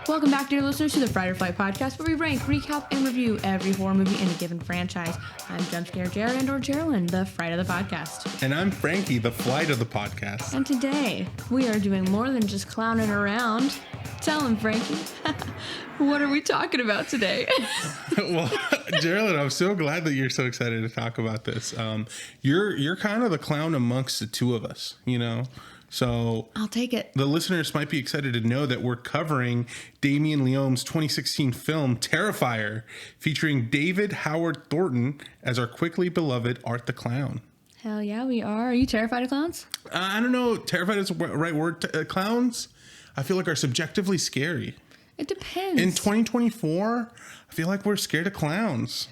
Welcome back, dear listeners, to the Fright or Flight podcast, where we rank, recap, and review every horror movie in a given franchise. I'm Jumpscare Jared or Geraldine, the Fright of the podcast. And I'm Frankie, the Flight of the podcast. And today, we are doing more than just clowning around. Tell him, Frankie. What are we talking about today? Well, Geraldine, I'm so glad that you're so excited to talk about this. You're kind of the clown amongst the two of us, you know? So I'll take it. The listeners might be excited to know that we're covering Damien Leone's 2016 film Terrifier, featuring David Howard Thornton as our quickly beloved Art the Clown. Hell yeah, we are. Are you terrified of clowns? I don't know. Terrified is the right word. Clowns, I feel like, are subjectively scary. It depends. In 2024, I feel like we're scared of clowns.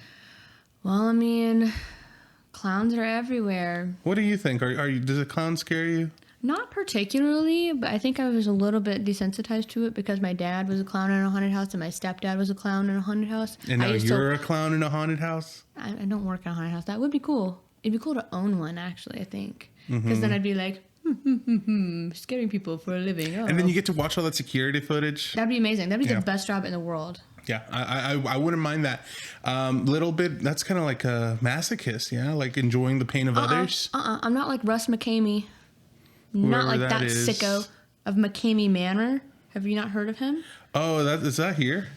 Well, I mean, clowns are everywhere. What do you think? Does a clown scare you? Not particularly, but I think I was a little bit desensitized to it because my dad was a clown in a haunted house and my stepdad was a clown in a haunted house. And now you're a clown in a haunted house? I don't work in a haunted house. That would be cool. It'd be cool to own one, actually, I think. Because then I'd be like, scaring people for a living. Oh. And then you get to watch all that security footage. That'd be amazing. That'd be the best job in the world. Yeah, I wouldn't mind that. Little bit, that's kind of like a masochist, yeah? Like enjoying the pain of others. I'm not like Russ McKamey. Not like that sicko of McKamey Manor. Have you not heard of him? Oh, is that here?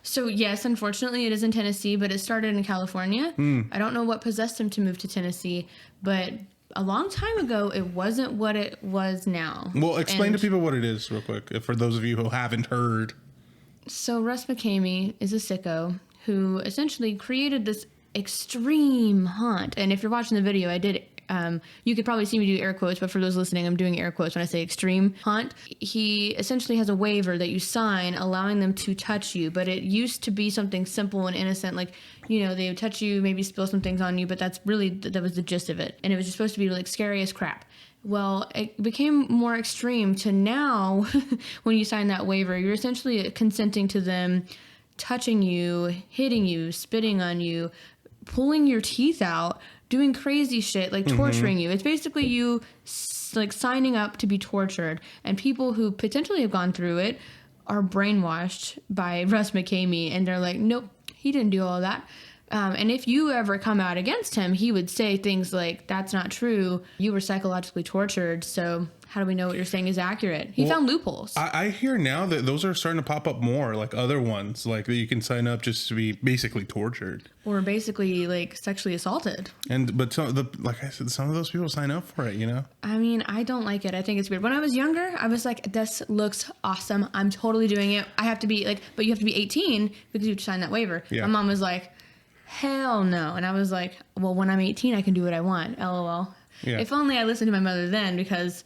So, yes, unfortunately, it is in Tennessee, but it started in California. I don't know what possessed him to move to Tennessee, but a long time ago, it wasn't what it was now. Well, explain to people what it is real quick, for those of you who haven't heard. So, Russ McKamey is a sicko who essentially created this extreme haunt. And if you're watching the video, I did you could probably see me do air quotes, but for those listening, I'm doing air quotes when I say extreme haunt. He essentially has a waiver that you sign allowing them to touch you, but it used to be something simple and innocent, like, you know, they would touch you, maybe spill some things on you, but that was the gist of it. And it was just supposed to be like scary as crap. Well, it became more extreme to now when you sign that waiver, you're essentially consenting to them touching you, hitting you, spitting on you, pulling your teeth out, doing crazy shit, like torturing you. It's basically you like signing up to be tortured. And people who potentially have gone through it are brainwashed by Russ McKamey. And they're like, nope, he didn't do all that. And if you ever come out against him, he would say things like, that's not true. You were psychologically tortured. So how do we know what you're saying is accurate? He found loopholes. I hear now that those are starting to pop up more, like other ones, like that you can sign up just to be basically tortured. Or basically like sexually assaulted. But like I said, some of those people sign up for it, you know? I mean, I don't like it. I think it's weird. When I was younger, I was like, this looks awesome. I'm totally doing it. I have to be like, but you have to be 18 because you have to sign that waiver. Yeah. My mom was like, hell no. And I was like, well, when I'm 18, I can do what I want. LOL. Yeah. If only I listened to my mother then, because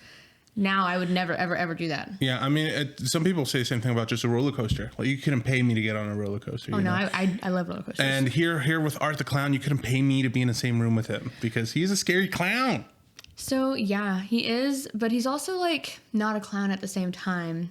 now I would never, ever, ever do that. Yeah. I mean, some people say the same thing about just a roller coaster. Like, you couldn't pay me to get on a roller coaster. Oh, no, I love roller coasters. And here with Art the Clown, you couldn't pay me to be in the same room with him because he's a scary clown. So, yeah, he is. But he's also, like, not a clown at the same time.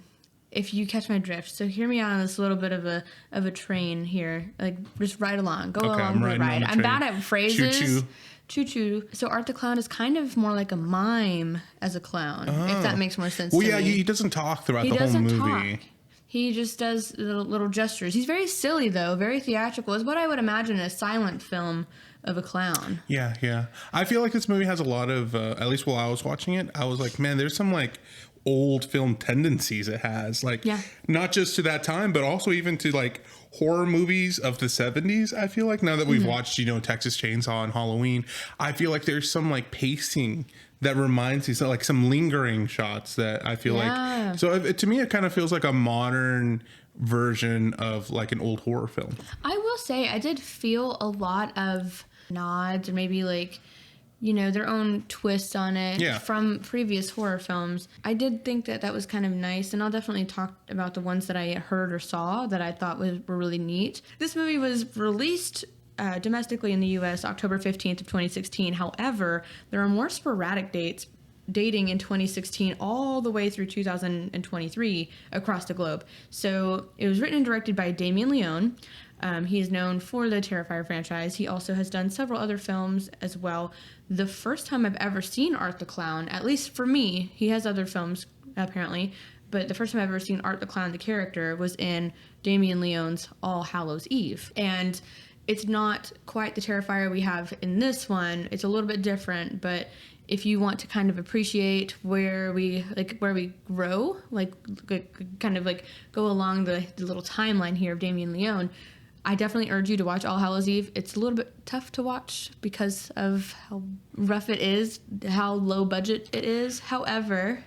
If you catch my drift. So hear me out on this little bit of a train here. Like, just ride along. Go along for the ride. I'm bad at phrases. Choo-choo. Choo-choo. So Art the Clown is kind of more like a mime as a clown, if that makes more sense to me. Well, yeah, he doesn't talk throughout the whole movie. Talk. He just does little gestures. He's very silly, though. Very theatrical. Is what I would imagine a silent film of a clown. Yeah, yeah. I feel like this movie has a lot of, at least while I was watching it, I was like, man, there's some, like, old film tendencies it has, like not just to that time but also even to like horror movies of the 70s. I feel like now that we've watched, you know, Texas Chainsaw and Halloween, I feel like there's some like pacing that reminds me, so like some lingering shots that I feel like, so to me it kind of feels like a modern version of like an old horror film. I will say I did feel a lot of nods or maybe like, you know, their own twists on it from previous horror films. I did think that was kind of nice, and I'll definitely talk about the ones that I heard or saw that I thought were really neat. This movie was released domestically in the U.S. October 15th of 2016. However, there are more sporadic dates dating in 2016 all the way through 2023 across the globe. So it was written and directed by Damien Leone. He is known for the Terrifier franchise. He also has done several other films as well. The first time I've ever seen Art the Clown, at least for me, he has other films apparently, but the first time I've ever seen Art the Clown, the character, was in Damien Leone's All Hallows Eve. And it's not quite the Terrifier we have in this one. It's a little bit different, but if you want to kind of appreciate where we grow, kind of like go along the little timeline here of Damien Leone, I definitely urge you to watch All Hallows Eve. It's a little bit tough to watch because of how rough it is, how low budget it is. However,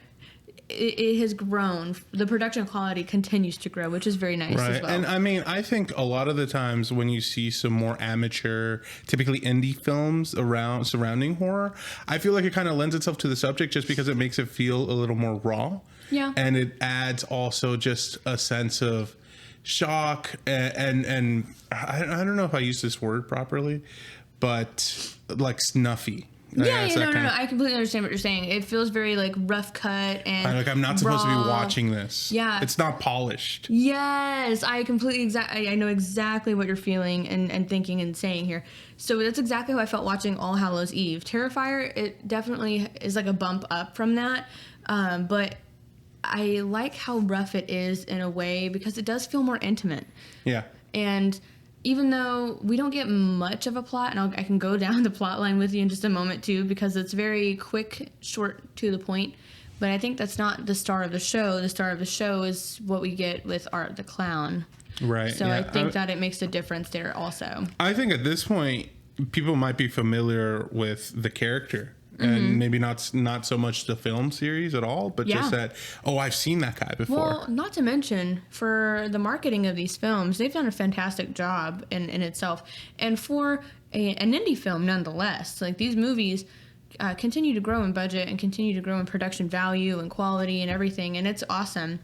it has grown. The production quality continues to grow, which is very nice as well. And I mean, I think a lot of the times when you see some more amateur, typically indie films surrounding horror, I feel like it kind of lends itself to the subject just because it makes it feel a little more raw. Yeah. And it adds also just a sense of shock and I don't know if I use this word properly, but like snuffy. No. I completely understand what you're saying. It feels very like rough cut and I'm not supposed to be watching this. Yeah, it's not polished. Yes, I know exactly what you're feeling and thinking and saying here. So that's exactly how I felt watching All Hallows Eve. Terrifier, it definitely is like a bump up from that, but I like how rough it is in a way because it does feel more intimate. Yeah, and even though we don't get much of a plot, and I can go down the plot line with you in just a moment too, because it's very quick, short, to the point. But I think that's not the star of the show. The star of the show is what we get with Art the Clown. Right. So yeah, I think that it makes a difference there also. I think at this point, people might be familiar with the character. And maybe not so much the film series at all, but just that, I've seen that guy before. Well, not to mention, for the marketing of these films, they've done a fantastic job in itself. And for an indie film, nonetheless, like these movies continue to grow in budget and continue to grow in production value and quality and everything, and it's awesome.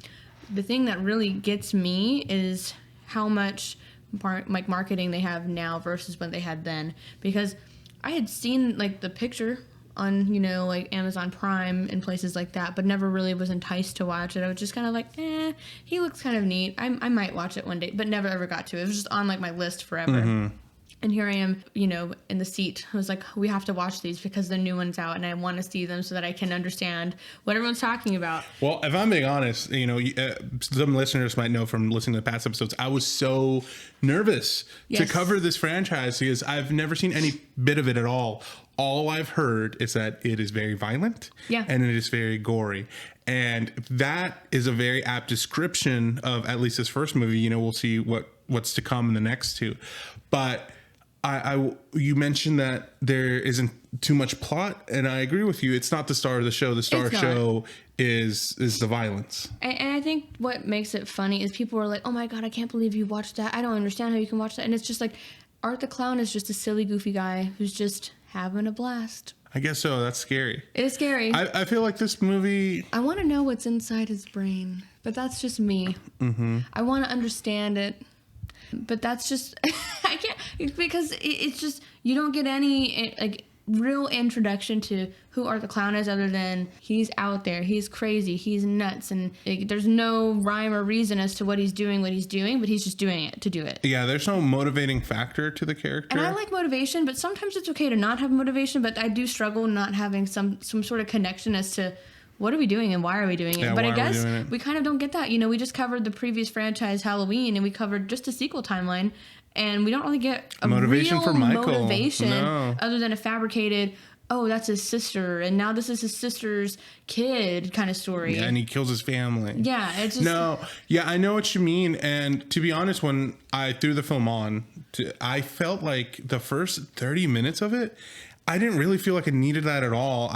The thing that really gets me is how much marketing they have now versus what they had then. Because I had seen like the picture on, like Amazon Prime and places like that, but never really was enticed to watch it. I was just kind of like, he looks kind of neat. I might watch it one day, but never ever got to it. It was just on like my list forever. And here I am, in the seat. I was like, we have to watch these because the new one's out and I want to see them so that I can understand what everyone's talking about. Well, if I'm being honest, some listeners might know from listening to the past episodes, I was so nervous to cover this franchise because I've never seen any bit of it at all. All I've heard is that it is very violent and it is very gory. And that is a very apt description of at least this first movie. We'll see what's to come in the next two. But you mentioned that there isn't too much plot, and I agree with you. It's not the star of the show. The star of the show is the violence. And I think what makes it funny is people are like, oh my God, I can't believe you watched that. I don't understand how you can watch that. And it's just like, Art the Clown is just a silly, goofy guy who's just having a blast. I guess so. That's scary. It is scary. I feel like this movie... I want to know what's inside his brain, but that's just me. I want to understand it, but that's just... I can't... Because it's just... You don't get any, like, real introduction to who Art the Clown is other than he's out there, he's crazy, he's nuts, and there's no rhyme or reason as to what he's doing, but he's just doing it to do it. Yeah, there's no motivating factor to the character. And I like motivation, but sometimes it's okay to not have motivation, but I do struggle not having some sort of connection as to what are we doing and why are we doing it? Yeah, but I guess we kind of don't get that. We just covered the previous franchise Halloween and we covered just a sequel timeline. And we don't really get a motivation real for Michael. Motivation other than a fabricated, that's his sister, and now this is his sister's kid kind of story. Yeah, and he kills his family. Yeah, it's just... No, yeah, I know what you mean. And to be honest, when I threw the film on, I felt like the first 30 minutes of it, I didn't really feel like I needed that at all.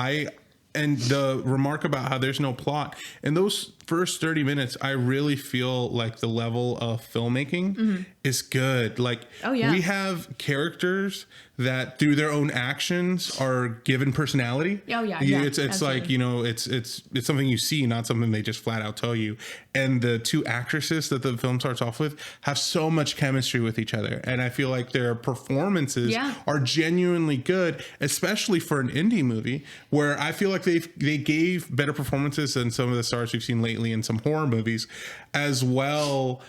And the remark about how there's no plot, in those first 30 minutes, I really feel like the level of filmmaking is good. Like, we have characters that through their own actions are given personality. It's like, it's something you see, not something they just flat out tell you. And the two actresses that the film starts off with have so much chemistry with each other. And I feel like their performances are genuinely good, especially for an indie movie where I feel like they gave better performances than some of the stars we've seen lately in some horror movies, as well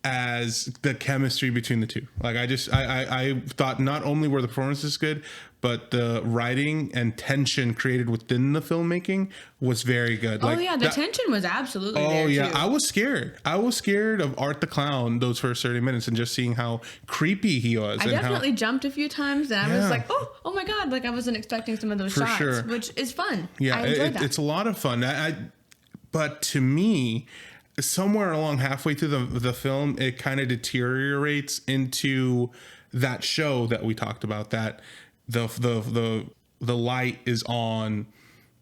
as the chemistry between the two. Like I thought not only were the performances good, but the writing and tension created within the filmmaking was very good. Oh, yeah, the tension was absolutely there, yeah, too. I was scared. I was scared of Art the Clown those first 30 minutes and just seeing how creepy he was. I definitely jumped a few times, and I was like, oh my God, like I wasn't expecting some of those shots, which is fun. Yeah, I enjoyed that. It's a lot of fun. But to me, somewhere along halfway through the film, it kind of deteriorates into that show that we talked about, that the light is on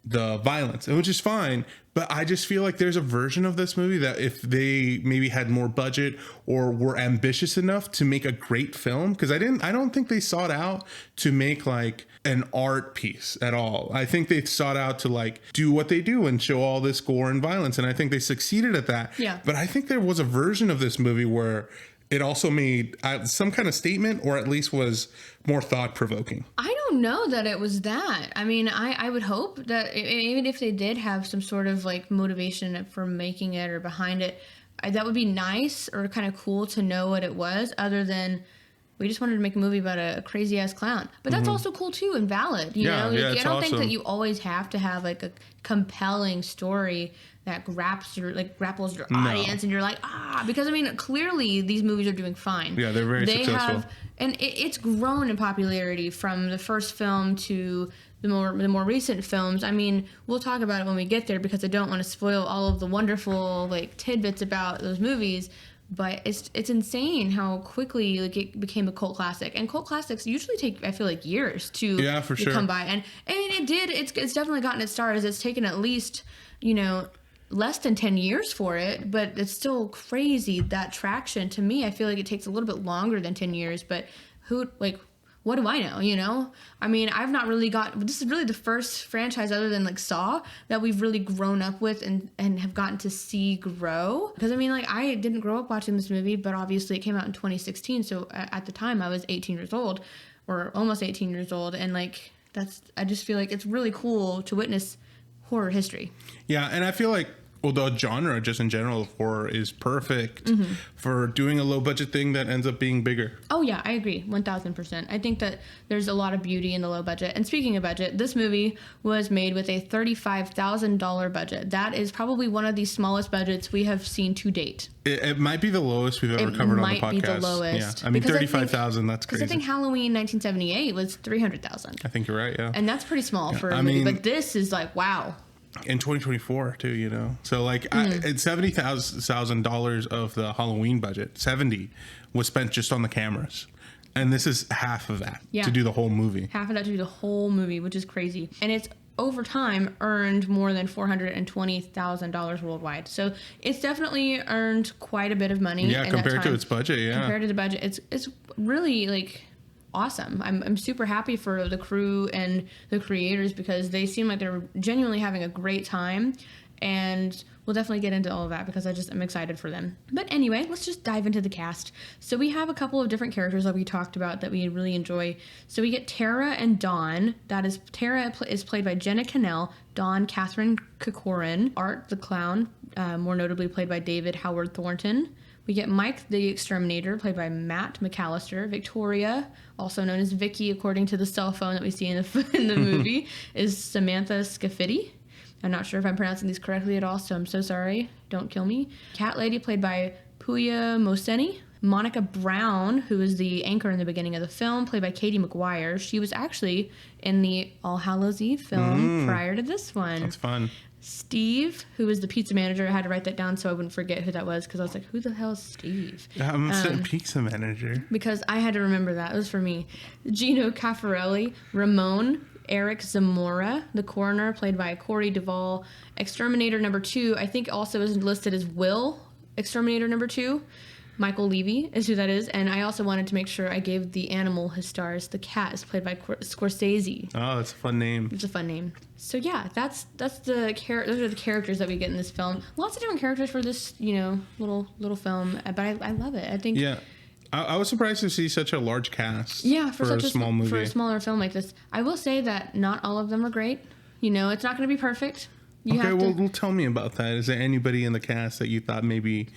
the violence, which is fine, but I just feel like there's a version of this movie that if they maybe had more budget or were ambitious enough to make a great film, because I don't think they sought out to make like an art piece at all. I think they sought out to like do what they do and show all this gore and violence, and I think they succeeded at that. Yeah. But I think there was a version of this movie where it also made some kind of statement, or at least was more thought-provoking. I don't know that it was that. I mean, I would hope that even if they did have some sort of like motivation for making it or behind it, that would be nice or kind of cool to know what it was, other than we just wanted to make a movie about a crazy-ass clown. But that's also cool, too, and valid. You know? Yeah, I don't think that you always have to have like a compelling story that grapples your audience, and you're like, because I mean, clearly these movies are doing fine. Yeah, they're very successful. And it's grown in popularity from the first film to the more recent films. I mean, we'll talk about it when we get there, because I don't want to spoil all of the wonderful like tidbits about those movies. But it's insane how quickly like it became a cult classic, and cult classics usually take, I feel like, years to come by. And I mean, it did. It's definitely gotten its stars. It's taken at least less than 10 years for it, but it's still crazy, that traction. To me, I feel like it takes a little bit longer than 10 years, but what do I know, I mean, I've not really this is really the first franchise other than like Saw that we've really grown up with and have gotten to see grow. Because I mean, like, I didn't grow up watching this movie, but obviously it came out in 2016, so at the time I was 18 years old, or almost 18 years old, and like I just feel like it's really cool to witness horror history. Yeah, and I feel like, well, the genre just in general of horror is perfect for doing a low budget thing that ends up being bigger. Oh yeah, I agree, 1000%. I think that there's a lot of beauty in the low budget. And speaking of budget, this movie was made with a $35,000 budget. That is probably one of the smallest budgets we have seen to date. It might be the lowest we've ever covered on the podcast. It might be the lowest. Yeah, I mean, 35,000. That's crazy. Because I think Halloween 1978 was 300,000. I think you're right. Yeah, and that's pretty small for a movie. But this is like, wow. In 2024 too, so like it's $70,000 of the Halloween budget, 70 was spent just on the cameras, and this is half of that to do the whole movie. Half of that to do the whole movie, which is crazy, and it's over time earned more than $420,000 worldwide. So it's definitely earned quite a bit of money. Yeah, compared to its budget. Yeah, compared to the budget, it's really like awesome. I'm super happy for the crew and the creators, because they seem like they're genuinely having a great time, and we'll definitely get into all of that because I'm excited for them. But anyway, let's just dive into the cast. So we have a couple of different characters that we talked about that we really enjoy. So we get Tara and Dawn. Tara is played by Jenna Cannell, Dawn Catherine Corcoran, Art the Clown, more notably played by David Howard Thornton. We get Mike the Exterminator, played by Matt McAllister. Victoria, also known as Vicky, according to the cell phone that we see in the movie, is Samantha Scafidi. I'm not sure if I'm pronouncing these correctly at all, so I'm so sorry. Don't kill me. Cat Lady, played by Puya Moseni. Monica Brown, who is the anchor in the beginning of the film, played by Katie McGuire. She was actually in the All Hallows Eve film prior to this one. That's fun. Steve, who is the pizza manager. I had to write that down so I wouldn't forget who that was, because I was like, who the hell is Steve? I'm pizza manager. Because I had to remember that. It was for me. Gino Caffarelli. Ramon. Eric Zamora, the coroner, played by Corey Duvall. Exterminator number 2, I think also is listed as Will. Exterminator number 2. Michael Levy is who that is. And I also wanted to make sure I gave the animal his stars. The cat is played by Scorsese. Oh, that's a fun name. It's a fun name. So yeah, those are the characters that we get in this film. Lots of different characters for this, little film. But I love it. I think. Yeah. I was surprised to see such a large cast. Yeah, for such a small movie. For a smaller film like this. I will say that not all of them are great. It's not going to be perfect. Well, tell me about that. Is there anybody in the cast that you thought maybe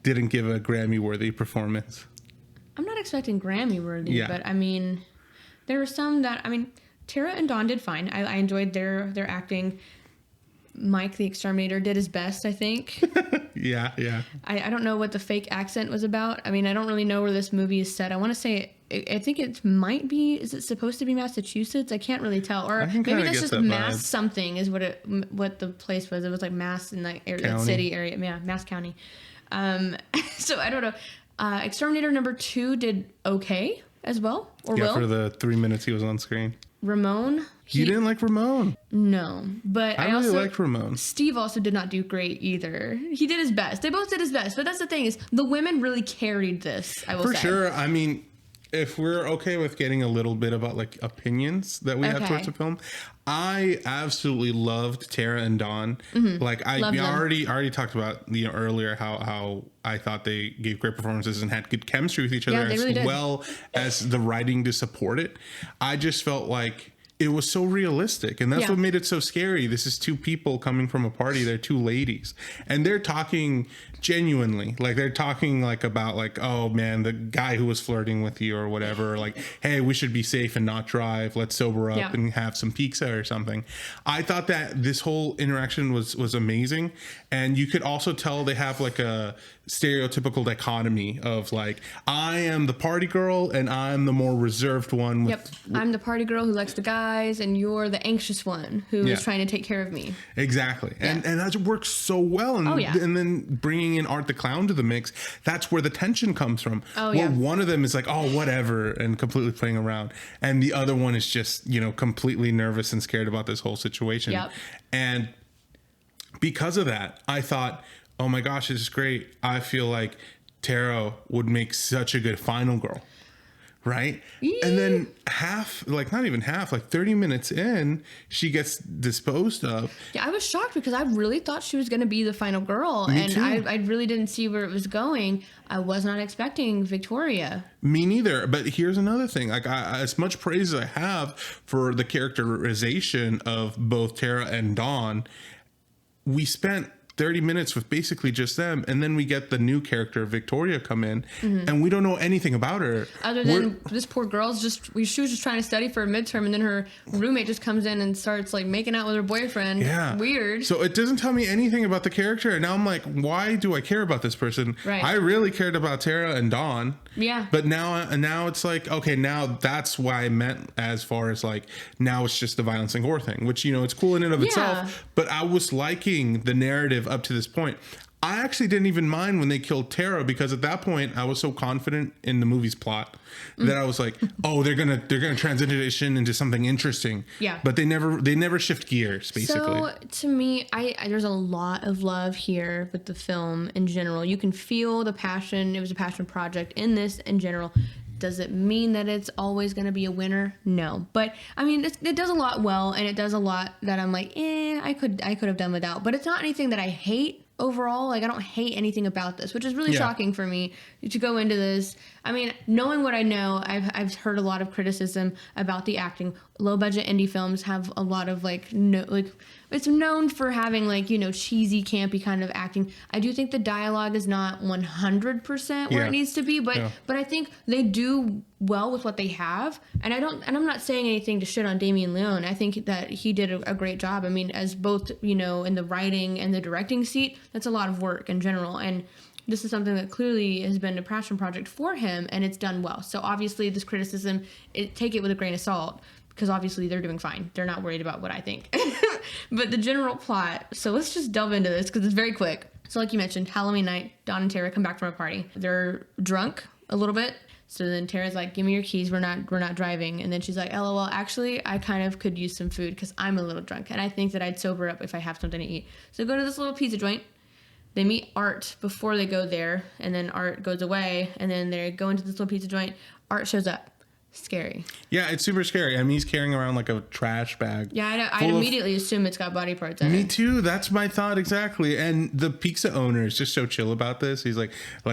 didn't give a Grammy-worthy performance. I'm not expecting Grammy-worthy, Yeah. but I mean, there were some that, I mean, Tara and Dawn did fine. I enjoyed their acting. Mike the Exterminator did his best, I think. Yeah. I don't know what the fake accent was about. I mean, I don't really know where this movie is set. I want to say, I think it might be, is it supposed to be Massachusetts? I can't really tell. Or maybe that's just Mass something is what the place was. It was like Mass in that area, that city area. Yeah, Mass County. So I don't know. Exterminator number 2 did okay as well. For the 3 minutes he was on screen. Ramon. You didn't like Ramon? No, but I really liked Ramon. Steve also did not do great either. He did his best. They both did his best. But that's the thing is, the women really carried this, I will say. For sure. I mean, if we're okay with getting a little bit about like opinions that we have towards the film, I absolutely loved Tara and Dawn. Mm-hmm. Like I already talked about earlier how I thought they gave great performances and had good chemistry with each other, as well as the writing to support it. I just felt like it was so realistic, and that's what made it so scary. This is 2 people coming from a party. They're 2 ladies, and they're talking genuinely. Like they're talking like about like, oh man, the guy who was flirting with you or whatever, or like, hey, we should be safe and not drive. Let's sober up and have some pizza or something. I thought that this whole interaction was amazing, and you could also tell they have like a stereotypical dichotomy of like, I am the party girl and I'm the more reserved one. I'm the party girl who likes the guys, and you're the anxious one who is trying to take care of me. Exactly. And that works so well. And, and then bringing in Art the Clown to the mix, that's where the tension comes from. Where one of them is like, oh, whatever, and completely playing around. And the other one is just, completely nervous and scared about this whole situation. And because of that, I thought, oh my gosh, this is great. I feel like Tara would make such a good final girl. Right? And then not even half, like 30 minutes in, she gets disposed of. Yeah, I was shocked because I really thought she was going to be the final girl. Me too. I really didn't see where it was going. I was not expecting Victoria. Me neither. But here's another thing. Like, as much praise as I have for the characterization of both Tara and Dawn, we spent 30 minutes with basically just them, and then we get the new character Victoria come in, and we don't know anything about her other than this poor girl's she was just trying to study for a midterm, and then her roommate just comes in and starts like making out with her boyfriend. Weird. So it doesn't tell me anything about the character, and now I'm like, why do I care about this person? I really cared about Tara and Dawn. But now it's like, okay, now that's why I meant as far as like, now it's just the violence and gore thing, which it's cool in and of itself, but I was liking the narrative up to this point. I actually didn't even mind when they killed Tara, because at that point I was so confident in the movie's plot that I was like, oh, they're gonna transition into something interesting. But they never shift gears, basically. So to me, I there's a lot of love here with the film in general. You can feel the passion. It was a passion project in this in general. Does it mean that it's always going to be a winner? No. But I mean, it does a lot well, and it does a lot that I'm like, I could have done without. But it's not anything that I hate overall. Like, I don't hate anything about this, which is really shocking for me to go into this. I mean, knowing what I know, I've heard a lot of criticism about the acting. Low budget indie films have a lot of it's known for having cheesy, campy kind of acting. I do think the dialogue is not 100% where it needs to be, but I think they do well with what they have. And I'm not saying anything to shit on Damien Leone. I think that he did a great job. I mean, as both, in the writing and the directing seat, that's a lot of work in general. And this is something that clearly has been a passion project for him, and it's done well. So obviously this criticism, take it with a grain of salt, because obviously they're doing fine. They're not worried about what I think. But the general plot, so let's just delve into this because it's very quick. So like you mentioned, Halloween night, Dawn and Tara come back from a party. They're drunk a little bit. So then Tara's like, give me your keys. We're not driving. And then she's like, LOL, actually, I kind of could use some food because I'm a little drunk. And I think that I'd sober up if I have something to eat. So go to this little pizza joint. They meet Art before they go there. And then Art goes away. And then they go into this little pizza joint. Art shows up. Scary. Yeah, it's super scary. I mean, he's carrying around like a trash bag. Yeah, I immediately assume it's got body parts in it. Me too. That's my thought exactly. And the pizza owner is just so chill about this. He's like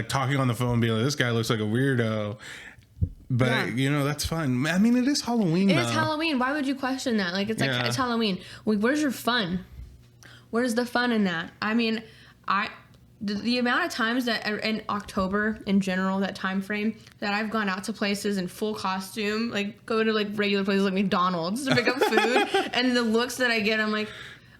talking on the phone, being like, "This guy looks like a weirdo." But that's fine. I mean, it is Halloween. It is Halloween. Why would you question that? Like, it's Halloween. Where's your fun? Where's the fun in that? I mean, the amount of times that in October in general, that time frame, that I've gone out to places in full costume, like go to like regular places like McDonald's to pick up food, and the looks that I get, I'm like,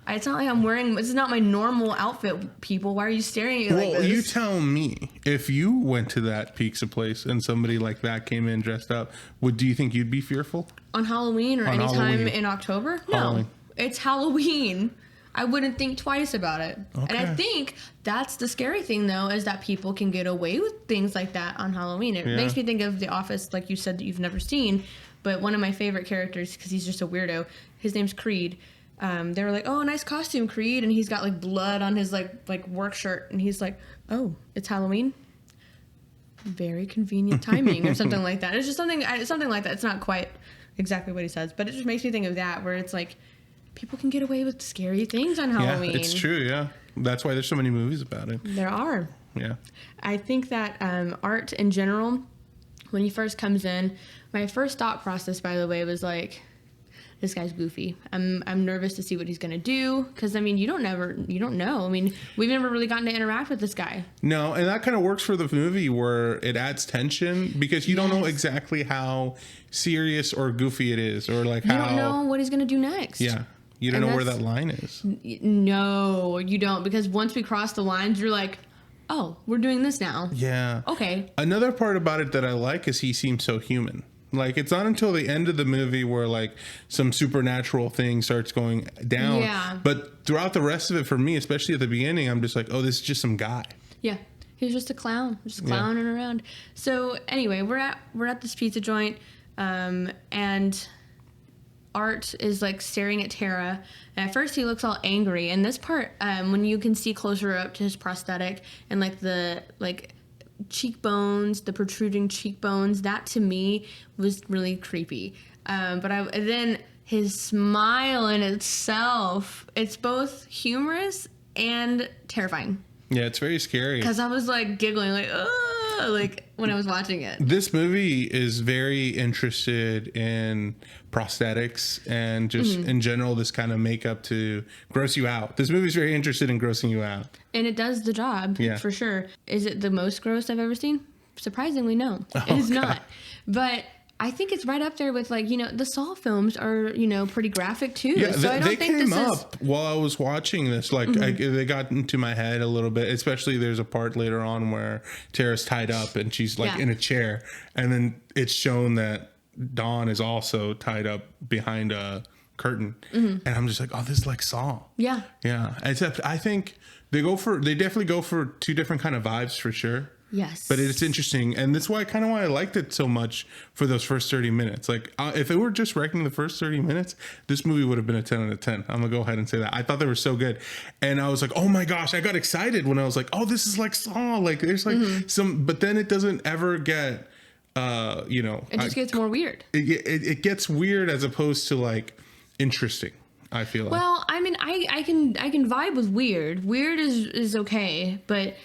it's not like I'm wearing, this is not my normal outfit, people. Why are you staring at me like this? Well, you tell me, if you went to that pizza place and somebody like that came in dressed up, do you think you'd be fearful? On Halloween or any time in October? No. It's Halloween. I wouldn't think twice about it. Okay. And I think that's the scary thing, though, is that people can get away with things like that on Halloween. It makes me think of The Office, like you said, that you've never seen. But one of my favorite characters, because he's just a weirdo, his name's Creed. They were like, oh, nice costume, Creed. And he's got, like, blood on his, like work shirt. And he's like, oh, it's Halloween? Very convenient timing or something like that. It's just something like that. It's not quite exactly what he says. But it just makes me think of that, where it's like, people can get away with scary things on Halloween. Yeah, it's true, yeah. That's why there's so many movies about it. There are. Yeah. I think that art in general, when he first comes in, my first thought process, by the way, was like, this guy's goofy. I'm nervous to see what he's going to do, because, I mean, you don't know. I mean, we've never really gotten to interact with this guy. No, and that kind of works for the movie, where it adds tension, because you don't know exactly how serious or goofy it is, or like how... You don't know what he's going to do next. Yeah. You don't know where that line is. No, you don't. Because once we cross the lines, you're like, oh, we're doing this now. Yeah. Okay. Another part about it that I like is he seems so human. Like, it's not until the end of the movie where, like, some supernatural thing starts going down. Yeah. But throughout the rest of it, for me, especially at the beginning, I'm just like, oh, this is just some guy. Yeah. He's just a clown. Just clowning around. So, anyway, we're at this pizza joint, and... Art is like staring at Tara, and at first he looks all angry. And this part, when you can see closer up to his prosthetic and like the cheekbones, the protruding cheekbones, that to me was really creepy. But then his smile in itself, it's both humorous and terrifying. Yeah, it's very scary. Because I was like giggling, like, ugh, like when I was watching it. This movie is very interested in prosthetics and just in general this kind of makeup to gross you out. This movie's very interested in grossing you out. And it does the job, for sure. Is it the most gross I've ever seen? Surprisingly, no. It is not. But I think it's right up there with, like, you know, the Saw films are, you know, pretty graphic too. Yeah, so I don't they think came this up while I was watching this. Like, they got into my head a little bit. Especially there's a part later on where Tara's tied up and she's like in a chair, and then it's shown that Dawn is also tied up behind a curtain, and I'm just like, oh, this is like Saw. Yeah. Except I think they definitely go for two different kind of vibes for sure. Yes. But it's interesting, and that's why I liked it so much for those first 30 minutes. Like, if it were just ranking the first 30 minutes, this movie would have been a 10 out of 10. I'm going to go ahead and say that. I thought they were so good. And I was like, oh my gosh, I got excited when I was like, oh, this is like Saw. Like, there's like some, but then it doesn't ever get, you know. It just gets more weird. It gets weird as opposed to like interesting. I feel like. Well, I mean, I can vibe with weird. Weird is okay, but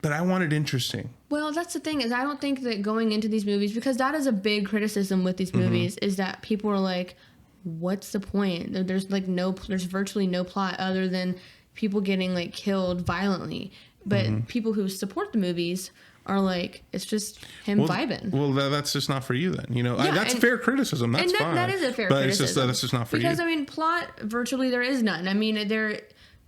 I wanted interesting. Well, that's the thing, is I don't think that going into these movies, because that is a big criticism with these movies, is that people are like, what's the point? There's virtually no plot other than people getting like killed violently. But people who support the movies are like, it's just him vibing. Well, that's just not for you then. You know, that's fair criticism. That's fine. That is a fair criticism. That's just not for you. Because, I mean, plot, virtually there is none. I mean,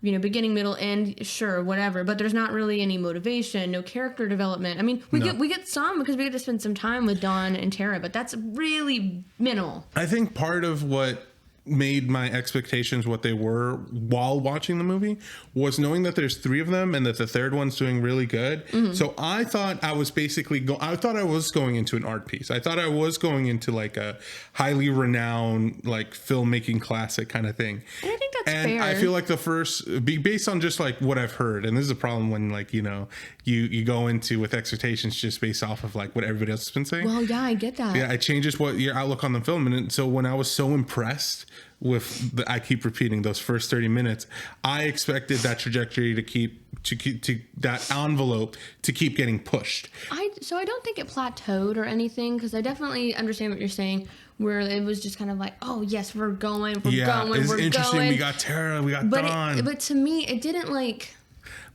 you know, beginning, middle, end, sure, whatever. But there's not really any motivation, no character development. I mean, we get some, because we get to spend some time with Dawn and Tara, but that's really minimal. I think part of what made my expectations what they were while watching the movie was knowing that there's three of them and that the third one's doing really good. So I thought I was basically I was going into an art piece. I thought I was going into like a highly renowned like filmmaking classic kind of thing. And I think that's fair. I feel like the first, based on just like what I've heard, and this is a problem when like, you know, you go into with expectations just based off of like what everybody else has been saying. Well, yeah, I get that. Yeah, it changes what your outlook on the film. And so when I was so impressed with I keep repeating those first 30 minutes, I expected that trajectory to that envelope to keep getting pushed. So I don't think it plateaued or anything, because I definitely understand what you're saying, where it was just kind of like, oh yes, we're going, it's interesting. We got Tara, we got Dawn. But to me, it didn't like,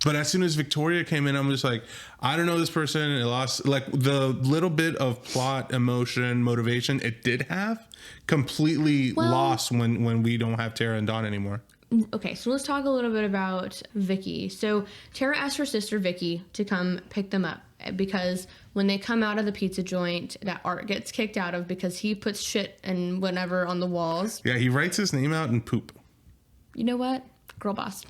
But as soon as Victoria came in, I'm just like, I don't know this person. It lost like the little bit of plot, emotion, motivation it did have completely lost when we don't have Tara and Dawn anymore. Okay, so let's talk a little bit about Vicky. So Tara asked her sister Vicky to come pick them up because when they come out of the pizza joint that Art gets kicked out of because he puts shit and whatever on the walls. Yeah, he writes his name out in poop. You know what? Girl boss.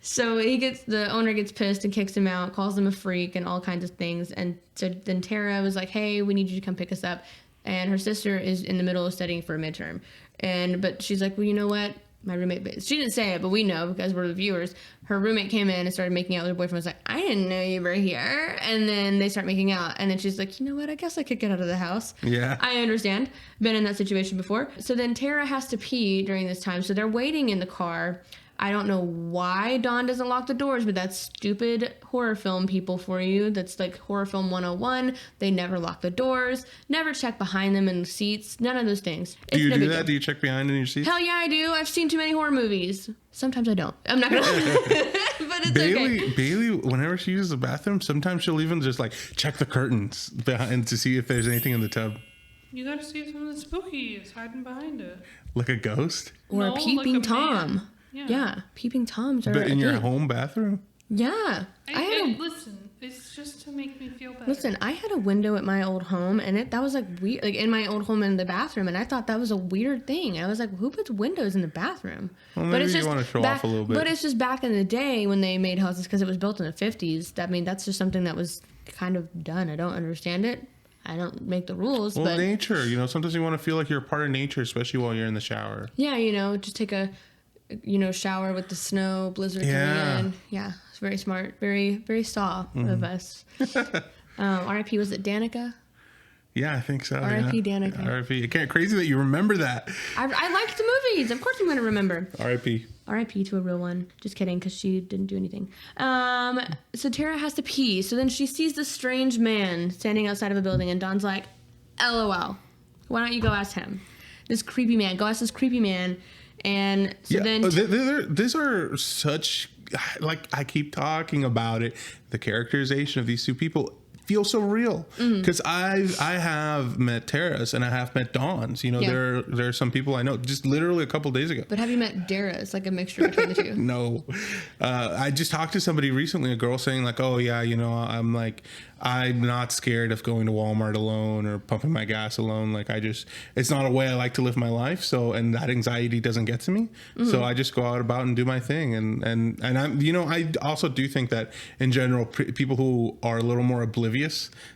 So the owner gets pissed and kicks him out, calls him a freak and all kinds of things. And so then Tara was like, hey, we need you to come pick us up. And her sister is in the middle of studying for a midterm. But she's like, well, you know what? My roommate, she didn't say it, but we know because we're the viewers. Her roommate came in and started making out with her boyfriend. Was like, I didn't know you were here. And then they start making out. And then she's like, you know what? I guess I could get out of the house. Yeah. I understand. Been in that situation before. So then Tara has to pee during this time. So they're waiting in the car. I don't know why Dawn doesn't lock the doors, but that's stupid horror film people for you. That's like horror film 101. They never lock the doors, never check behind them in the seats, none of those things. Do you do that? Do you check behind in your seats? Hell yeah, I do. I've seen too many horror movies. Sometimes I don't. I'm not going to. But it's okay. Bailey, whenever she uses the bathroom, sometimes she'll even just like check the curtains behind to see if there's anything in the tub. You gotta see if something spooky is hiding behind it. Like a ghost? Or a peeping Tom. Yeah, peeping Toms are. But in your home bathroom? Yeah. Listen, it's just to make me feel better. Listen, I had a window at my old home, and that was like weird, like in my old home in the bathroom, and I thought that was a weird thing. I was like, who puts windows in the bathroom? Well, maybe you want to show off a little bit. But it's just back in the day when they made houses because it was built in the 50s. I mean, that's just something that was kind of done. I don't understand it. I don't make the rules. Well, but nature, sometimes you want to feel like you're a part of nature, especially while you're in the shower. Yeah, just take a shower with the snow blizzard coming in. Yeah, it's very smart, very very saw of us. R.I.P. Was it Danica? Yeah, I think so. R.I.P. Danica. R.I.P. Crazy that you remember that. I liked the movies. Of course I'm going to remember. R.I.P. R.I.P. to a real one. Just kidding, because she didn't do anything. So Tara has to pee. So then she sees this strange man standing outside of a building, and Dawn's like, LOL. Why don't you go ask him? This creepy man. Go ask this creepy man. And so then... these are such... Like, I keep talking about it. The characterization of these two people feels so real. Because I have met Tara's and I have met Dawn's. There are some people I know just literally a couple days ago. But have you met Dara's? Like a mixture between the two? No. I just talked to somebody recently, a girl saying like, oh yeah, I'm not scared of going to Walmart alone or pumping my gas alone. Like it's not a way I like to live my life. So, and that anxiety doesn't get to me. So I just go out about and do my thing. And I'm, I also do think that in general, people who are a little more oblivious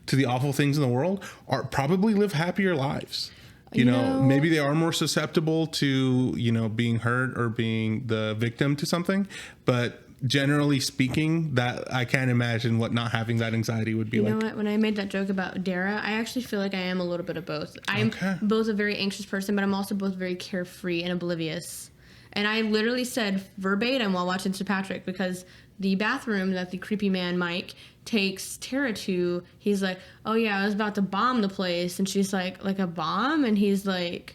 to the awful things in the world probably live happier lives. Maybe they are more susceptible to, being hurt or being the victim to something, but generally speaking, that I can't imagine what not having that anxiety would be like. You know what? When I made that joke about Dara, I actually feel like I am a little bit of both. I'm both a very anxious person, but I'm also both very carefree and oblivious. And I literally said verbatim while watching Sir Patrick, because the bathroom that the creepy man Mike takes Tara to, he's like, oh yeah, I was about to bomb the place. And she's like a bomb? And he's like,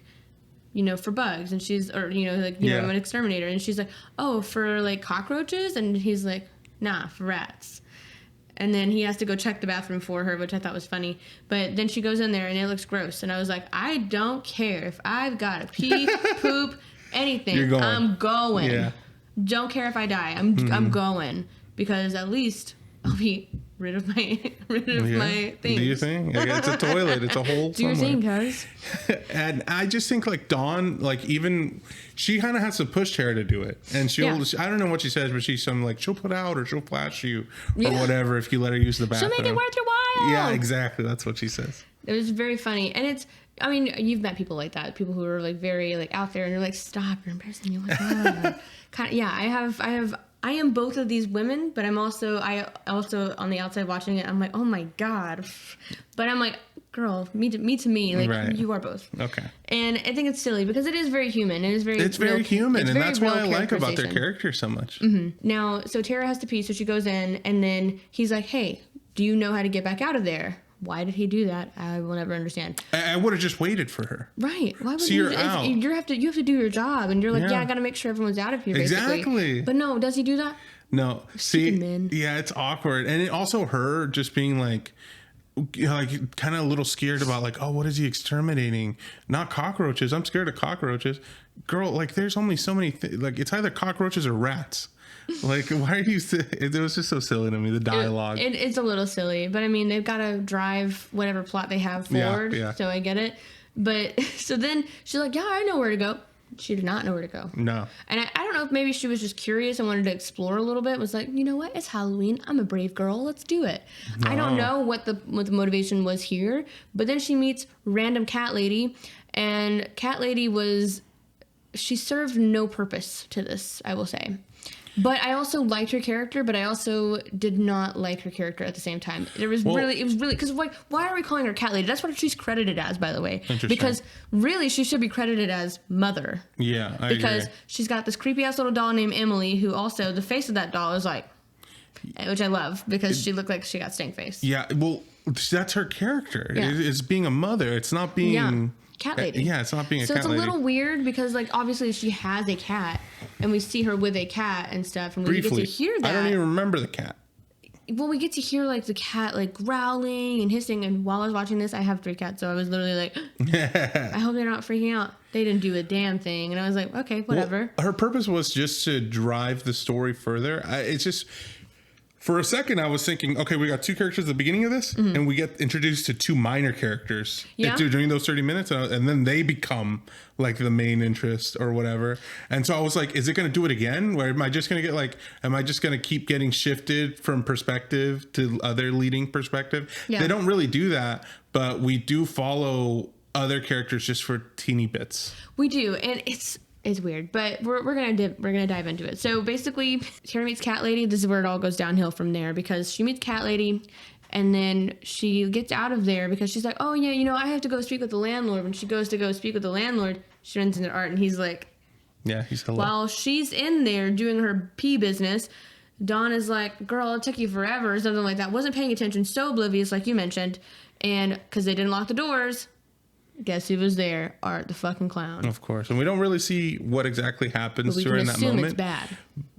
for bugs. And she's, I'm an exterminator. And she's like, oh, for like cockroaches? And he's like, nah, for rats. And then he has to go check the bathroom for her, which I thought was funny. But then she goes in there and it looks gross. And I was like, I don't care if I've got to pee, poop, anything. I'm going. Yeah. Don't care if I die. I'm going, because at least I'll be rid of my things. Do you think? It's a toilet. It's a hole Do your thing, guys. And I just think like Dawn, like even she kind of has to push Tara to do it, and I don't know what she says, but she's something like she'll put out or she'll flash you or whatever if you let her use the bathroom. She'll make it worth your while. Yeah, exactly. That's what she says. It was very funny, and you've met people like that, people who are like very like out there, and you're like, stop, you're embarrassing me. Like, I am both of these women, but I also on the outside watching it, I'm like, oh my God. But I'm like, girl, me to me, like right. You are both. Okay. And I think it's silly because it is very human. It's very human, and that's what I like about their characters so much. Now, so Tara has to pee, so she goes in, and then he's like, hey, do you know how to get back out of there? why did he do that? I will never understand. I would have just waited for her. Right. Why would See her out. You have to do your job, and you're like, I got to make sure everyone's out of here. Basically. Exactly. But no, does he do that? No. Yeah, it's awkward, and it also her just being like kind of a little scared about like, oh, what is he exterminating? Not cockroaches. I'm scared of cockroaches. Girl, like there's only so many like it's either cockroaches or rats. Like, why are you it was just so silly to me, the dialogue. It's a little silly, but I mean, they've got to drive whatever plot they have forward. Yeah. So I get it. But so then she's like, yeah, I know where to go. She did not know where to go. No. And I don't know if maybe she was just curious and wanted to explore a little bit. Was like, you know what? It's Halloween. I'm a brave girl. Let's do it. No. I don't know what the motivation was here. But then she meets random cat lady. And cat lady she served no purpose to this, I will say. But I also liked her character, but I also did not like her character at the same time. It was really, because why are we calling her cat lady? That's what she's credited as, by the way. Because really, she should be credited as mother. Yeah, I agree. She's got this creepy ass little doll named Emily, who also, the face of that doll is like, which I love, because she looked like she got stank face. Yeah, well, that's her character. Yeah. It's being a mother. It's not being... Yeah. Cat lady. Yeah, it's not being a cat lady. So it's a little weird because, like, obviously she has a cat, and we see her with a cat and stuff, and we get to hear that. I don't even remember the cat. Well, we get to hear, like, the cat, like, growling and hissing, and while I was watching this, I have 3 cats, so I was literally like, I hope they're not freaking out. They didn't do a damn thing, and I was like, okay, whatever. Well, her purpose was just to drive the story further. It's just... For a second, I was thinking, okay, we got 2 characters at the beginning of this, and we get introduced to 2 minor characters during those 30 minutes, and then they become like the main interest or whatever. And so I was like, is it going to do it again? Or am I just going to get am I just going to keep getting shifted from perspective to other leading perspective? Yeah. They don't really do that, but we do follow other characters just for teeny bits. We do, and it's weird, but we're gonna dive into it. So basically, Tara meets Cat Lady. This is where it all goes downhill from there, because she meets Cat Lady, and then she gets out of there because she's like, oh yeah, I have to go speak with the landlord. When she goes to go speak with the landlord, she runs into Art, and he's like, he's hello. While she's in there doing her pee business, Dawn is like, girl, it took you forever, or something like that. Wasn't paying attention, so oblivious, like you mentioned, and because they didn't lock the doors. Guess who was there? Art the fucking clown. Of course. And we don't really see what exactly happens during that moment. It's bad.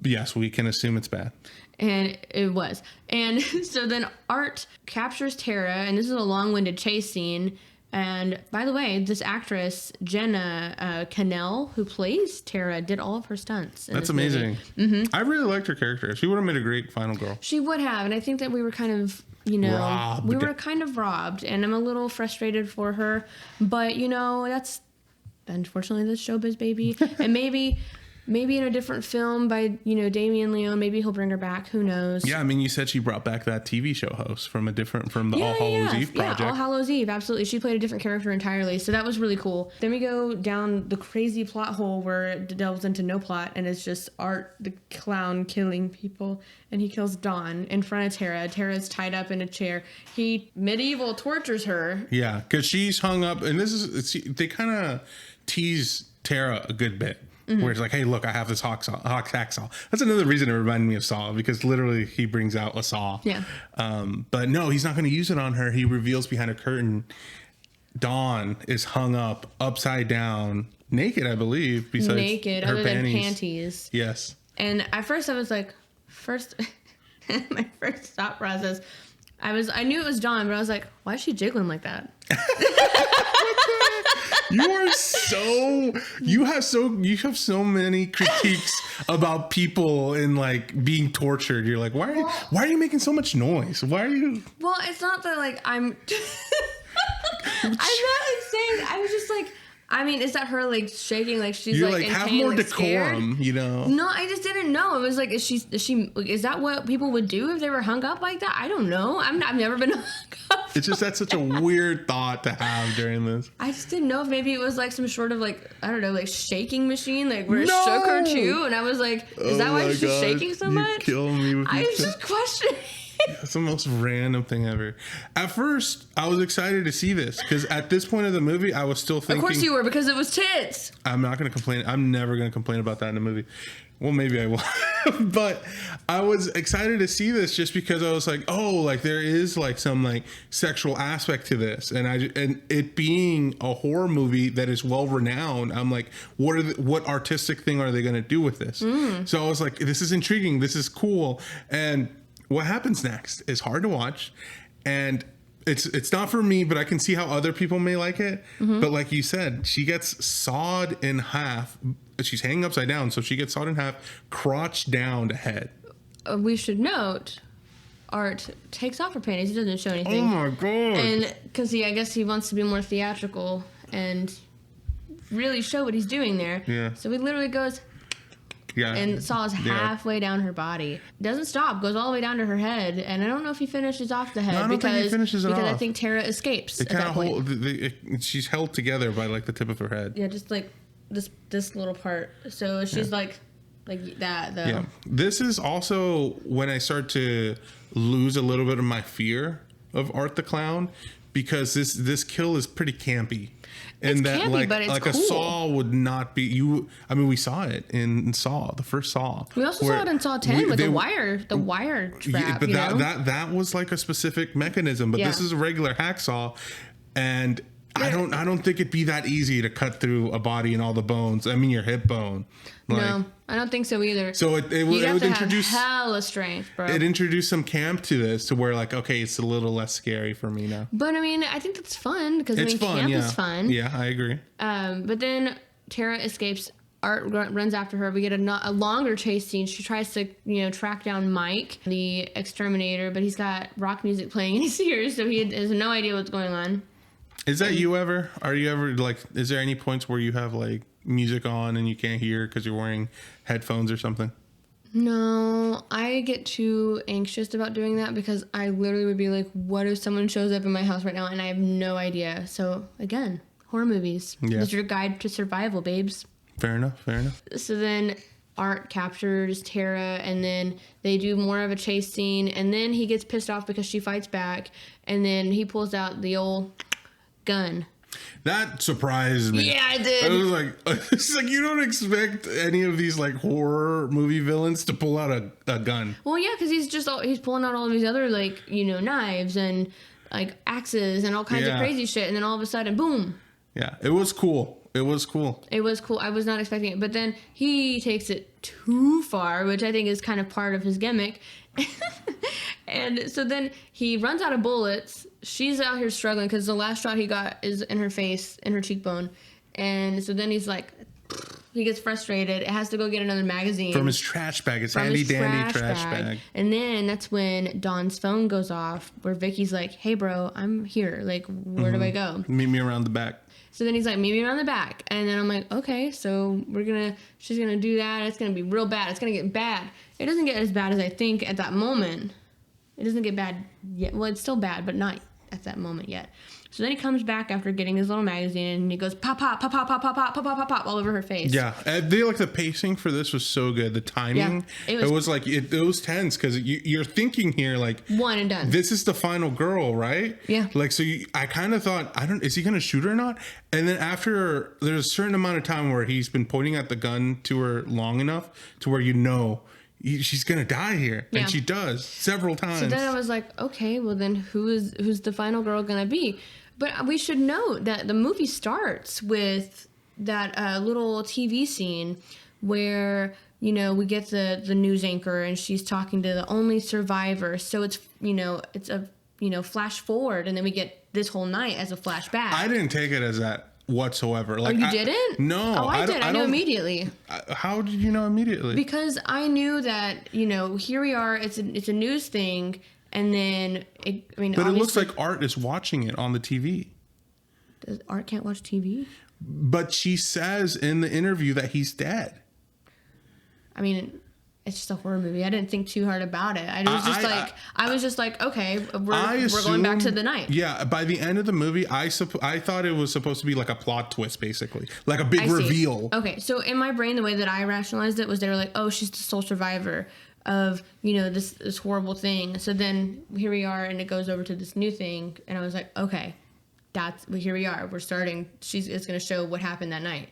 Yes, we can assume it's bad. And it was. And so then Art captures Tara, and this is a long-winded chase scene. And by the way, this actress, Jenna Cannell, who plays Tara, did all of her stunts. That's amazing. Mm-hmm. I really liked her character. She would have made a great final girl. She would have. And I think that we were kind of... robbed. We were kind of robbed, and I'm a little frustrated for her, but that's unfortunately the showbiz, baby. And maybe in a different film by Damien Leone, maybe he'll bring her back. Who knows? Yeah, I mean, you said she brought back that TV show host from the All Hallows Eve project. Yeah, All Hallows Eve, absolutely. She played a different character entirely, so that was really cool. Then we go down the crazy plot hole where it delves into no plot, and it's just Art the clown killing people, and he kills Dawn in front of Tara. Tara's tied up in a chair. He medieval tortures her. Yeah, because she's hung up, and they kind of tease Tara a good bit. Mm-hmm. Where it's like, hey, look, I have this hawk hacksaw. That's another reason it reminded me of Saw, because literally he brings out a saw. Yeah. But no, he's not going to use it on her. He reveals behind a curtain, Dawn is hung up upside down, naked, I believe. Besides naked, her other than panties. Yes. And at first I was like, my first thought process, I knew it was Dawn, but I was like, why is she jiggling like that? You have so many critiques about people and like being tortured. You're like, why are you making so much noise? Why are you? Well, it's not that like I'm not like saying, I was just like, I mean, is that her like shaking like she's You're like in have pain, more like, decorum, scared? No, I just didn't know. It was like, is that what people would do if they were hung up like that? I don't know. I've never been hung up. It's just that's such a weird thought to have during this. I just didn't know if maybe it was like some sort of like, I don't know, like shaking machine, like where it shook her too. And I was like, is that why she's shaking so much? You kill me with I was just questioning. That's the most random thing ever. At first, I was excited to see this because at this point of the movie, I was still thinking. Of course you were, because it was tits. I'm not going to complain. I'm never going to complain about that in the movie. Well, maybe I will. But I was excited to see this just because I was like, oh, like there is like some like sexual aspect to this, and it being a horror movie that is well renowned, I'm like, what artistic thing are they going to do with this? So I was like, this is intriguing, this is cool, and what happens next is hard to watch, and it's not for me, but I can see how other people may like it. But like you said, she gets sawed in half. She's hanging upside down, so she gets sawed in half, crotch down to head. We should note, Art takes off her panties. He doesn't show anything. Oh my god! And because I guess he wants to be more theatrical and really show what he's doing there. Yeah. So he literally goes... and saws halfway down her body. Doesn't stop, goes all the way down to her head, and I don't know if he finishes off the head. No, I don't think he finishes it off. I think Tara escapes at that point. She's held together by like the tip of her head. Yeah, just like this little part. So she's like that though. Yeah. This is also when I start to lose a little bit of my fear of Art the Clown, because this kill is pretty campy. And it's that campy, but it's like cool. a Saw would not be I mean, we saw it in Saw, the first Saw. We also saw it in Saw 10 with the wire trap. Yeah, but that was like a specific mechanism. But this is a regular hacksaw, and I don't think it'd be that easy to cut through a body and all the bones. I mean, your hip bone. No, I don't think so either. So it would introduce hella strength, bro. It introduced some camp to this, to where like, okay, it's a little less scary for me now. But I mean, I think that's fun because camp is fun. Yeah, I agree. But then Tara escapes. Art runs after her. We get a longer chase scene. She tries to track down Mike, the exterminator, but he's got rock music playing in his ears, so he has no idea what's going on. Is that you ever? Are you ever like? Is there any points where you have like music on and you can't hear because you're wearing headphones or something? No, I get too anxious about doing that because I literally would be like, what if someone shows up in my house right now and I have no idea? So again, horror movies. Yeah. It's your guide to survival, babes. Fair enough. So then Art captures Tara, and then they do more of a chase scene, and then he gets pissed off because she fights back, and then he pulls out the old gun. That surprised me. Yeah, I did. I was like, it's like you don't expect any of these like horror movie villains to pull out a gun. Well, yeah, because he's pulling out all of these other like knives and like axes and all kinds of crazy shit, and then all of a sudden, boom. Yeah, it was cool. It was cool. I was not expecting it, but then he takes it too far, which I think is kind of part of his gimmick. And so then he runs out of bullets. She's out here struggling because the last shot he got is in her face, in her cheekbone. And so then he's like, he gets frustrated. It has to go get another magazine. From his trash bag. His handy dandy trash bag. And then that's when Dawn's phone goes off, where Vicky's like, hey, bro, I'm here. Like, where do I go? Meet me around the back. So then he's like, meet me around the back. And then I'm like, okay, so she's going to do that. It's going to be real bad. It's going to get bad. It doesn't get as bad as I think at that moment. It doesn't get bad yet. Well, it's still bad, but not at that moment yet. So then he comes back after getting his little magazine, and he goes pop, pop, pop, pop, pop, pop, pop, pop, pop, pop, pop all over her face. Yeah, the pacing for this was so good. The timing, it was like it was tense because you're thinking here like one and done. This is the final girl, right? Yeah. Like so, I kind of thought, is he gonna shoot her or not? And then after there's a certain amount of time where he's been pointing at the gun to her long enough to where she's gonna die here, and she does several times. So then I was like, okay, well then who's the final girl gonna be? But we should note that the movie starts with that little TV scene where we get the news anchor, and she's talking to the only survivor. So it's it's a flash forward, and then we get this whole night as a flashback. I didn't take it as that whatsoever. Like, you didn't? No. Oh, I did. I knew immediately. How did you know immediately? Because I knew that, here we are, it's a news thing, and then, But it looks like Art is watching it on the TV. Does Art can't watch TV? But she says in the interview that he's dead. I mean, it's just a horror movie. I didn't think too hard about it. I was just like, okay, we're going back to the night. Yeah, by the end of the movie, I thought it was supposed to be like a plot twist, basically, like a big reveal. Okay, so in my brain, the way that I rationalized it was they were like, oh, she's the sole survivor of this horrible thing. So then here we are, and it goes over to this new thing, and I was like, okay, here we are. We're starting. It's going to show what happened that night.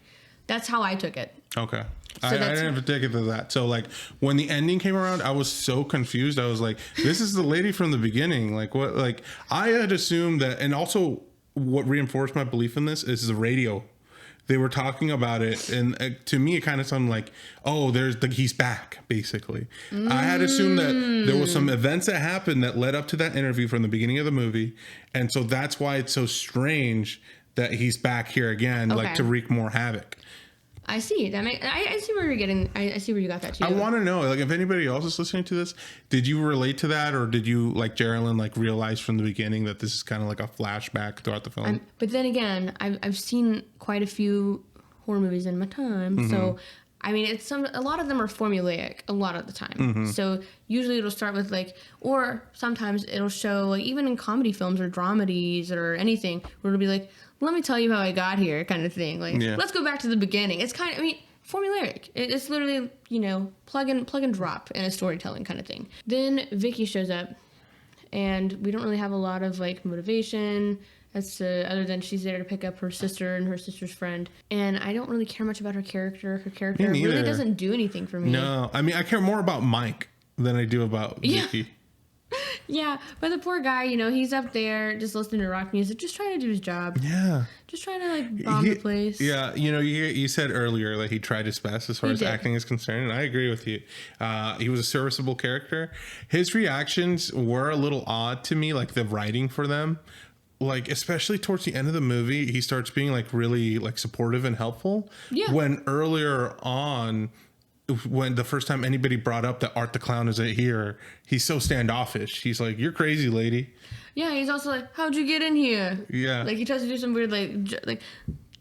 That's how I took it. Okay. I didn't have to take it to that. So like when the ending came around, I was so confused. I was like, this is the lady from the beginning. Like what? Like I had assumed that, and also what reinforced my belief in this is the radio. They were talking about it, and to me, it kind of sounded like, oh, he's back, basically. I had assumed that there was some events that happened that led up to that interview from the beginning of the movie, and so that's why it's so strange that he's back here again, like to wreak more havoc. I see. I see where you're getting. I see where you got that too. I want to know, like, if anybody else is listening to this, did you relate to that, or did you, like Geraldine, like realize from the beginning that this is kind of like a flashback throughout the film? But then again, I've seen quite a few horror movies in my time, so I mean, a lot of them are formulaic a lot of the time. So usually it'll start with like, or sometimes it'll show like even in comedy films or dramedies or anything where it'll be like, let me tell you how I got here, kind of thing. Like, let's go back to the beginning. It's kind of, I mean, formulaic. It's literally, you know, plug and drop in a storytelling kind of thing. Then Vicky shows up, and we don't really have a lot of like motivation as to other than she's there to pick up her sister and her sister's friend. And I don't really care much about her character. Her character really doesn't do anything for me. No, I mean, I care more about Mike than I do about Vicky. Yeah, but the poor guy, you know, he's up there just listening to rock music, just trying to do his job. Yeah. Just trying to, like, bomb the place. Yeah, you know, you said earlier that he tried his best as far as acting is concerned, and I agree with you. He was a serviceable character. His reactions were a little odd to me, like the writing for them. Like, especially towards the end of the movie, he starts being, like, really, like, supportive and helpful. Yeah. When earlier on, when the first time anybody brought up that Art the Clown isn't here, he's so standoffish. He's like, "You're crazy, lady." Yeah, he's also like, "How'd you get in here?" Yeah. Like, he tries to do some weird, like,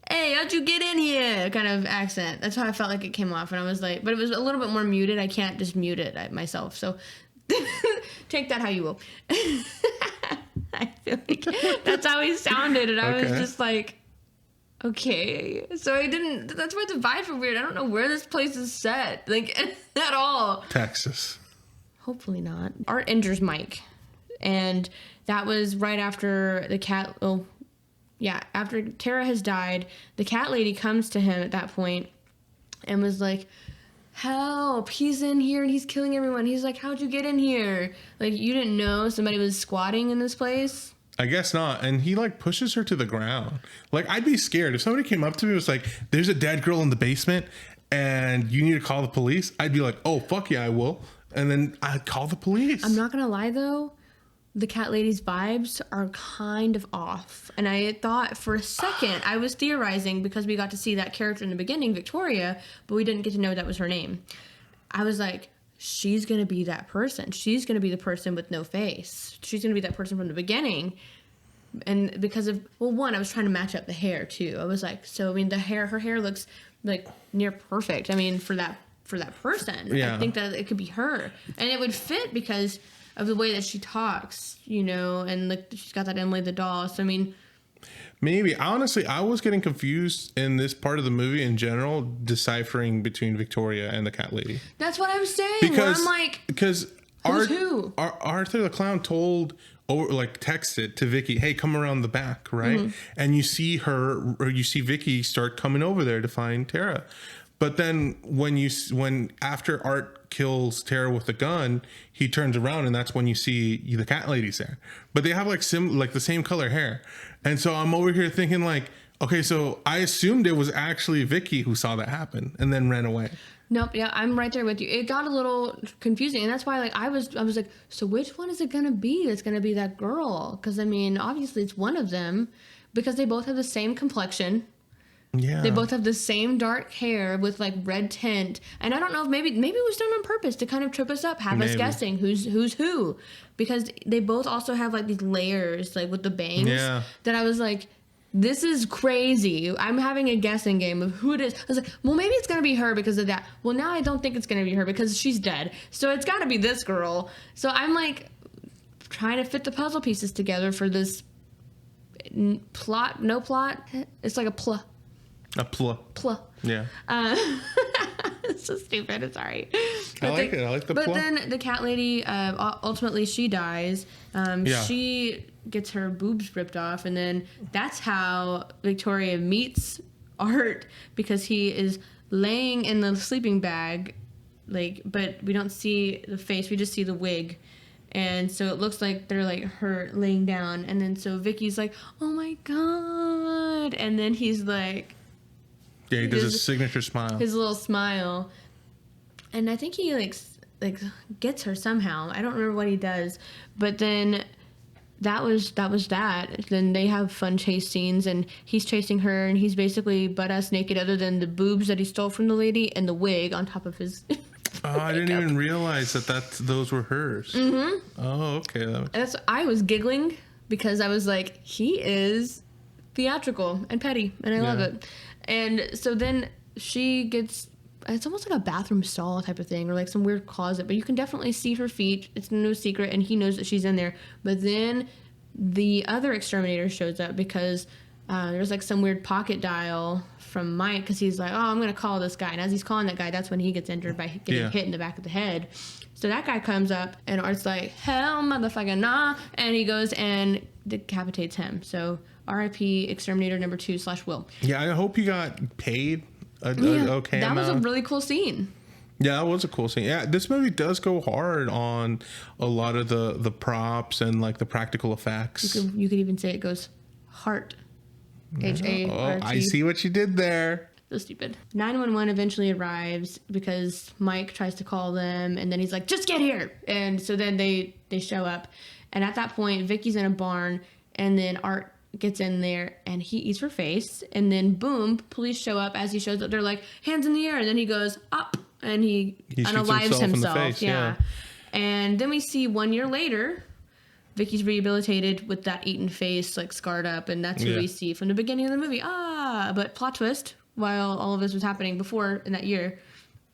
"Hey, how'd you get in here?" kind of accent. That's how I felt like it came off. And I was like, but it was a little bit more muted. I can't just mute it myself. So take that how you will. I feel like that's how he sounded. And I was just like, okay. So that's why the vibes were weird. I don't know where this place is set, like, at all. Texas. Hopefully not. Art injures Mike. And that was right after the cat, after Tara has died, the cat lady comes to him at that point and was like, "Help, he's in here and he's killing everyone." He's like, "How'd you get in here? Like, you didn't know somebody was squatting in this place?" I guess not. And he like pushes her to the ground. Like, I'd be scared if somebody came up to me and was like, "There's a dead girl in the basement and you need to call the police." I'd be like, "Oh, fuck yeah, I will." And then I'd call the police. I'm not gonna lie though, the cat lady's vibes are kind of off. And I thought for a second, I was theorizing because we got to see that character in the beginning, Victoria, but we didn't get to know that was her name. I was like, she's going to be that person. She's going to be the person with no face. She's going to be that person from the beginning. And because of, well, one, I was trying to match up the hair too. I was like, so, I mean, her hair looks like near perfect. I mean, for that person, I think that it could be her. And it would fit because of the way that she talks, you know, and like she's got that Emily the doll. So, I mean, maybe. Honestly, I was getting confused in this part of the movie in general, deciphering between Victoria and the cat lady. That's what I'm saying. Because I'm like, Arthur the Clown texted to Vicky, "Hey, come around the back," right? And you see Vicky start coming over there to find Tara. But then when after Art kills Tara with the gun, he turns around and that's when you see the cat lady's there. But they have like the same color hair. And so I'm over here thinking like, okay, so I assumed it was actually Vicky who saw that happen and then ran away. Nope, yeah, I'm right there with you. It got a little confusing, and that's why like I was like, so which one is it gonna be? It's gonna be that girl, because I mean, obviously it's one of them, because they both have the same complexion. Yeah. They both have the same dark hair with like red tint. And I don't know if maybe it was done on purpose to kind of trip us up, have us guessing who's who. Because they both also have like these layers like with the bangs that I was like, this is crazy. I'm having a guessing game of who it is. I was like, well, maybe it's going to be her because of that. Well, now I don't think it's going to be her because she's dead. So it's got to be this girl. So I'm like trying to fit the puzzle pieces together for this plot. No plot. It's like a plot. A pluh. Yeah. It's so stupid. I'm sorry. I like it. I like the pluh. But then the cat lady, ultimately she dies. She gets her boobs ripped off. And then that's how Victoria meets Art, because he is laying in the sleeping bag, like, but we don't see the face, we just see the wig. And so it looks like they're like her laying down. And then so Vicky's like, oh my God. And then he's like, yeah, he does his signature smile. His little smile. And I think he like gets her somehow. I don't remember what he does. But then that was that. Then they have fun chase scenes, and he's chasing her, and he's basically butt-ass naked other than the boobs that he stole from the lady and the wig on top of his... Oh, I didn't even realize those were hers. Mm-hmm. Oh, okay. I was giggling because I was like, he is theatrical and petty, and I love it. And so then she gets, it's almost like a bathroom stall type of thing, or like some weird closet, but you can definitely see her feet. It's no secret, and he knows that she's in there. But then the other exterminator shows up because there's like some weird pocket dial from Mike, because he's like, oh, I'm going to call this guy. And as he's calling that guy, that's when he gets injured by getting hit in the back of the head. So that guy comes up, and Art's like, hell motherfucking nah. And he goes and decapitates him. So R.I.P. Exterminator number 2/Will. Yeah, I hope he got paid okay that amount. Was a really cool scene. Yeah, that was a cool scene. Yeah, this movie does go hard on a lot of the props and like the practical effects. You could even say it goes heart. H-A-R-T. Oh, I see what you did there. So stupid. 911 eventually arrives because Mike tries to call them, and then he's like, just get here. And so then they show up. And at that point, Vicky's in a barn, and then Art gets in there, and he eats her face. And then, boom, police show up. As he shows up, they're like, hands in the air. And then he goes, up, and he unalives himself. In the face, yeah. And then we see 1 year later... Vicky's rehabilitated with that eaten face, like, scarred up, and that's who we see from the beginning of the movie. But plot twist, while all of this was happening before in that year,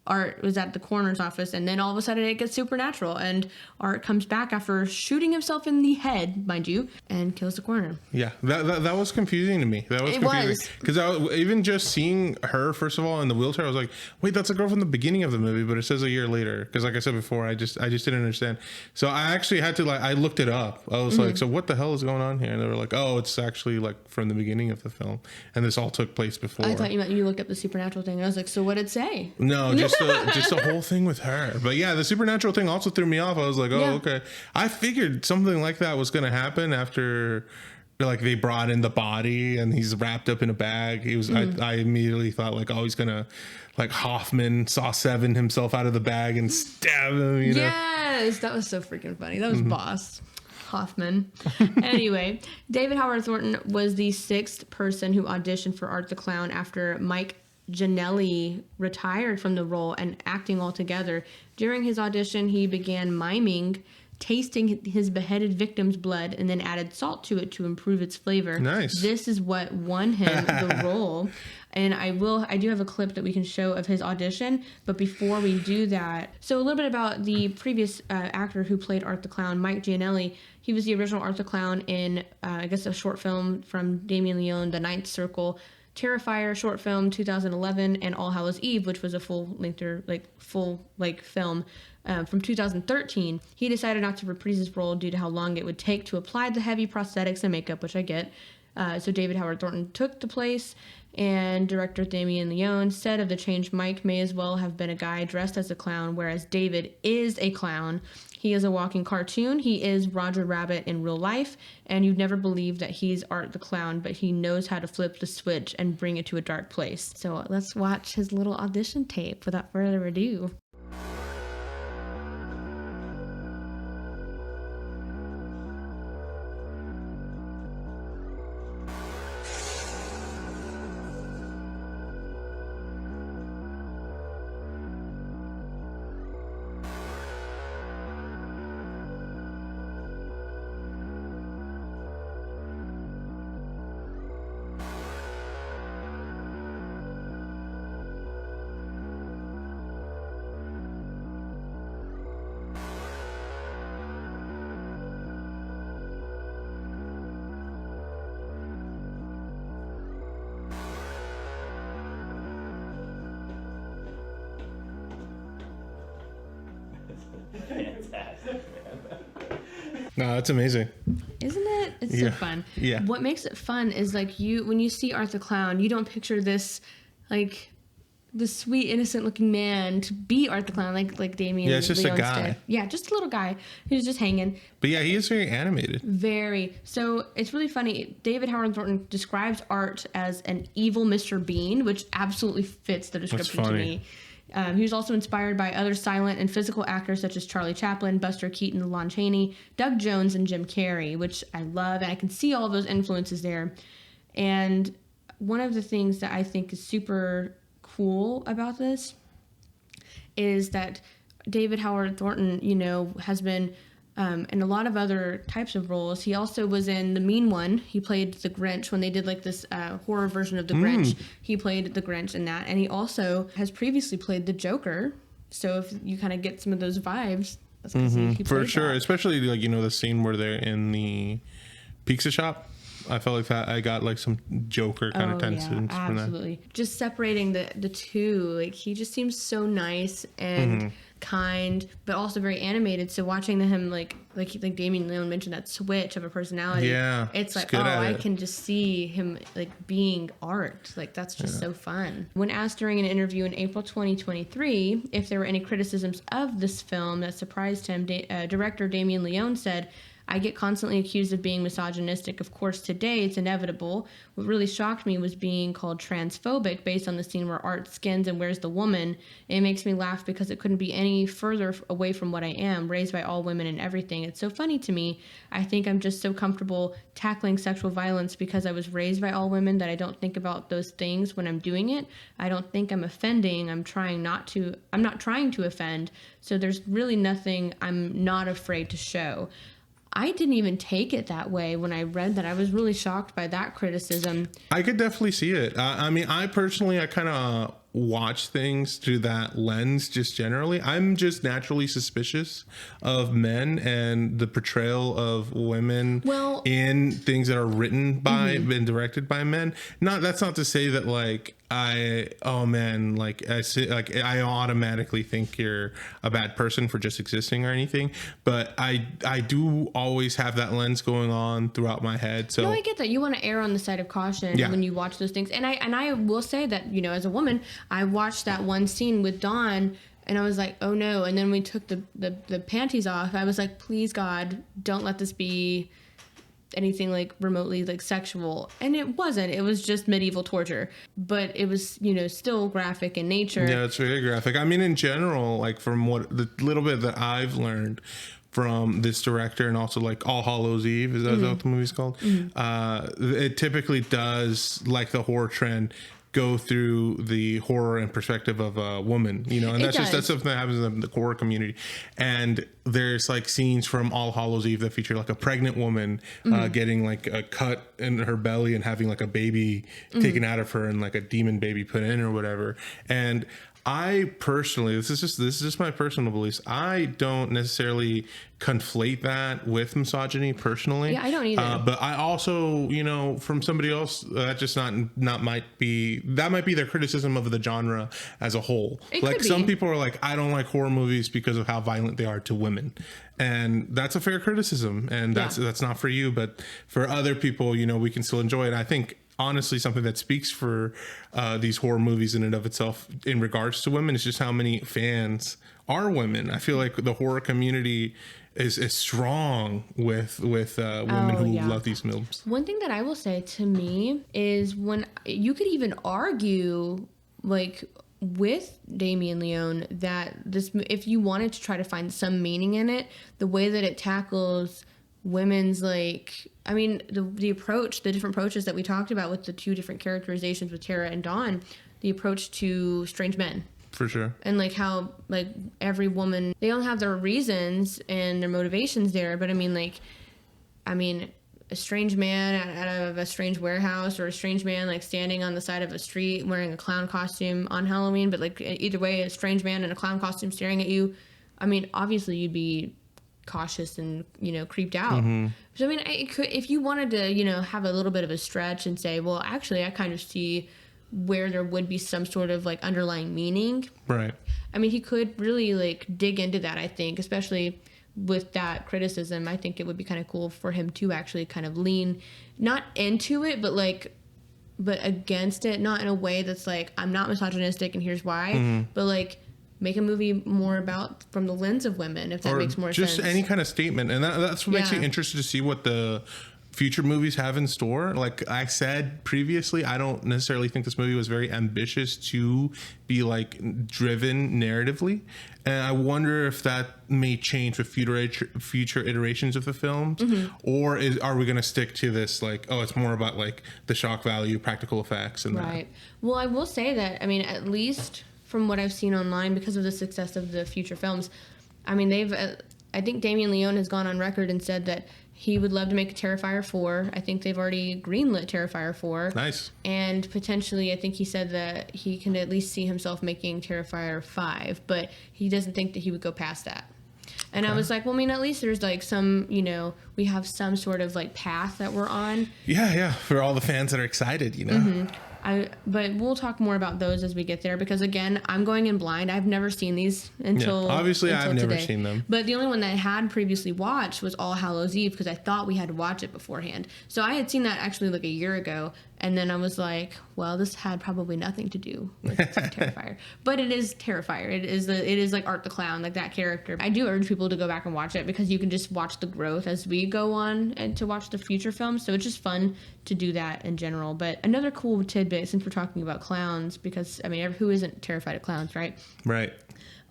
Art was at the coroner's office, and then all of a sudden it gets supernatural, and Art comes back after shooting himself in the head, mind you, and kills the coroner. Yeah, that was confusing to me. That was confusing. Because even just seeing her, first of all, in the wheelchair, I was like, wait, that's a girl from the beginning of the movie, but it says a year later. Because like I said before, I just didn't understand. So I actually had to, I looked it up. I was like, so what the hell is going on here? And they were like, oh, it's actually like from the beginning of the film. And this all took place before. I thought you meant you looked up the supernatural thing, and I was like, so what did it say? No, just the whole thing with her. But yeah, the supernatural thing also threw me off. I was like, oh, okay. I figured something like that was going to happen after, like, they brought in the body and he's wrapped up in a bag. He was. I immediately thought, like, oh, he's going to, like, Hoffman saw Seven himself out of the bag and stab him, you know? Yes, that was so freaking funny. That was Boss Hoffman. Anyway, David Howard Thornton was the 6th person who auditioned for Art the Clown after Mike Giannelli retired from the role and acting altogether. During his audition, he began miming, tasting his beheaded victim's blood, and then added salt to it to improve its flavor. Nice. This is what won him the role. And I do have a clip that we can show of his audition, but before we do that, so a little bit about the previous actor who played Art the Clown, Mike Giannelli. He was the original Art the Clown in, I guess, a short film from Damien Leone, The Ninth Circle, Terrifier short film 2011, and All Hallows Eve, which was a full film from 2013. He decided not to reprise his role due to how long it would take to apply the heavy prosthetics and makeup, which I get. So David Howard Thornton took the place, and director Damien Leone said of the change, Mike may as well have been a guy dressed as a clown, whereas David is a clown. He is a walking cartoon. He is Roger Rabbit in real life, and you'd never believe that he's Art the Clown, but he knows how to flip the switch and bring it to a dark place. So let's watch his little audition tape without further ado. Fantastic, man. No, that's amazing. Isn't it? It's so fun. Yeah. What makes it fun is, like, when you see Art the Clown, you don't picture this, like, the sweet, innocent-looking man to be Art the Clown, like Damien. Yeah, it's just Leone a guy. did. Yeah, just a little guy who's just hanging. But yeah, he is very animated. Very. So it's really funny. David Howard Thornton describes Art as an evil Mr. Bean, which absolutely fits the description to me. He was also inspired by other silent and physical actors such as Charlie Chaplin, Buster Keaton, Lon Chaney, Doug Jones, and Jim Carrey, which I love, and I can see all of those influences there. And one of the things that I think is super cool about this is that David Howard Thornton, has been in a lot of other types of roles. He also was in The Mean One. He played the Grinch when they did like this horror version of the Grinch. He played the Grinch in that. And he also has previously played the Joker. So if you kind of get some of those vibes, that's because he played For sure. that. Especially like, the scene where they're in the pizza shop. I felt like that I got like some Joker kind of tensions from that. Absolutely. Just separating the two, like he just seems so nice and kind, but also very animated. So watching him like Damien Leone mentioned, that switch of a personality. Yeah, it's like, I can just see him like being Art. Like that's just so fun. When asked during an interview in April 2023 if there were any criticisms of this film that surprised him, director Damien Leone said, "I get constantly accused of being misogynistic. Of course, today it's inevitable. What really shocked me was being called transphobic based on the scene where Art skins and wears the woman. It makes me laugh because it couldn't be any further away from what I am, raised by all women and everything. It's so funny to me. I think I'm just so comfortable tackling sexual violence because I was raised by all women that I don't think about those things when I'm doing it. I don't think I'm offending. I'm not trying to offend. So there's really nothing I'm not afraid to show." I didn't even take it that way when I read that. I was really shocked by that criticism. I could definitely see it. I mean, I kind of watch things through that lens just generally. I'm just naturally suspicious of men and the portrayal of women in things that are written by and directed by men. That's not to say that like I automatically think you're a bad person for just existing or anything, but I do always have that lens going on throughout my head. So no, I get that. You want to err on the side of caution when you watch those things. And I will say that, as a woman, I watched that one scene with Dawn and I was like, oh no. And then we took the panties off. I was like, please God, don't let this be anything like remotely like sexual. And it wasn't. It was just medieval torture. But it was, still graphic in nature. Yeah, it's very graphic. I mean, in general, like from what the little bit that I've learned from this director, and also like All Hallows Eve, is that what the movie's called? It typically does, like the horror trend, go through the horror and perspective of a woman, and that's something that happens in the horror community. And there's like scenes from All Hallows Eve that feature like a pregnant woman getting like a cut in her belly and having like a baby taken out of her and like a demon baby put in or whatever. And I personally, this is just my personal beliefs, I don't necessarily conflate that with misogyny personally. Yeah, I don't either. But I also, from somebody else, that just might be their criticism of the genre as a whole. Like some people are like, I don't like horror movies because of how violent they are to women. And that's a fair criticism. And that's not for you, but for other people, we can still enjoy it. I think honestly, something that speaks for these horror movies in and of itself in regards to women is just how many fans are women. I feel like the horror community is strong with women who love these films. One thing that I will say to me is when you could even argue like with Damien Leone that this, if you wanted to try to find some meaning in it, the way that it tackles women's the approach, the different approaches that we talked about with the two different characterizations with Tara and Dawn, the approach to strange men. For sure. And like how like every woman, they all have their reasons and their motivations there, but a strange man out of a strange warehouse, or a strange man like standing on the side of a street wearing a clown costume on Halloween, but like either way, a strange man in a clown costume staring at you. Obviously you'd be cautious and creeped out. So if you wanted to have a little bit of a stretch and say, well, actually I kind of see where there would be some sort of like underlying meaning, right? He could really like dig into that. I think especially with that criticism, I think it would be kind of cool for him to actually kind of lean not into it, but like but against it, not in a way that's like, I'm not misogynistic and here's why, but like make a movie more about from the lens of women, if that makes more sense. Just any kind of statement. And that's what makes me interested to see what the future movies have in store. Like I said previously, I don't necessarily think this movie was very ambitious to be like driven narratively, and I wonder if that may change with future iterations of the films, or are we going to stick to this like, oh, it's more about like the shock value, practical effects, and right. Well, I will say that, I mean, at least from what I've seen online, because of the success of the future films, I mean, I think Damien Leone has gone on record and said that he would love to make a Terrifier 4. I think they've already greenlit Terrifier 4. Nice. And potentially, I think he said that he can at least see himself making Terrifier 5, but he doesn't think that he would go past that. And I was like, well, I mean, at least there's like some, you know, we have some sort of like path that we're on. Yeah. For all the fans that are excited, you know. But we'll talk more about those as we get there, because again, I'm going in blind. I've never seen these until obviously until I've never today. seen them. But the only one that I had previously watched was All Hallows Eve, because I thought we had to watch it beforehand. So I had seen that actually like a year ago, and then I was like, well, this had probably nothing to do with Terrifier. But it is Terrifier. It is like Art the Clown, like that character. I do urge people to go back and watch it, because you can just watch the growth as we go on and to watch the future films. So it's just fun to do that in general. But another cool tidbit, since we're talking about clowns, because I mean, who isn't terrified of clowns, right? Right.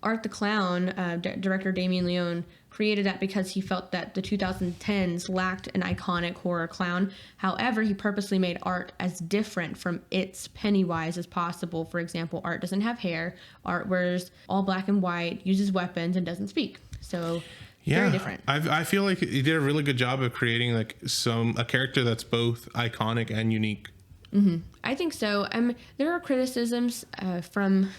Art the Clown, director Damien Leone, created that because he felt that the 2010s lacked an iconic horror clown. However, he purposely made Art as different from its Pennywise as possible. For example, Art doesn't have hair. Art wears all black and white, uses weapons, and doesn't speak. So very different. I feel like he did a really good job of creating like a character that's both iconic and unique. I think so. There are criticisms from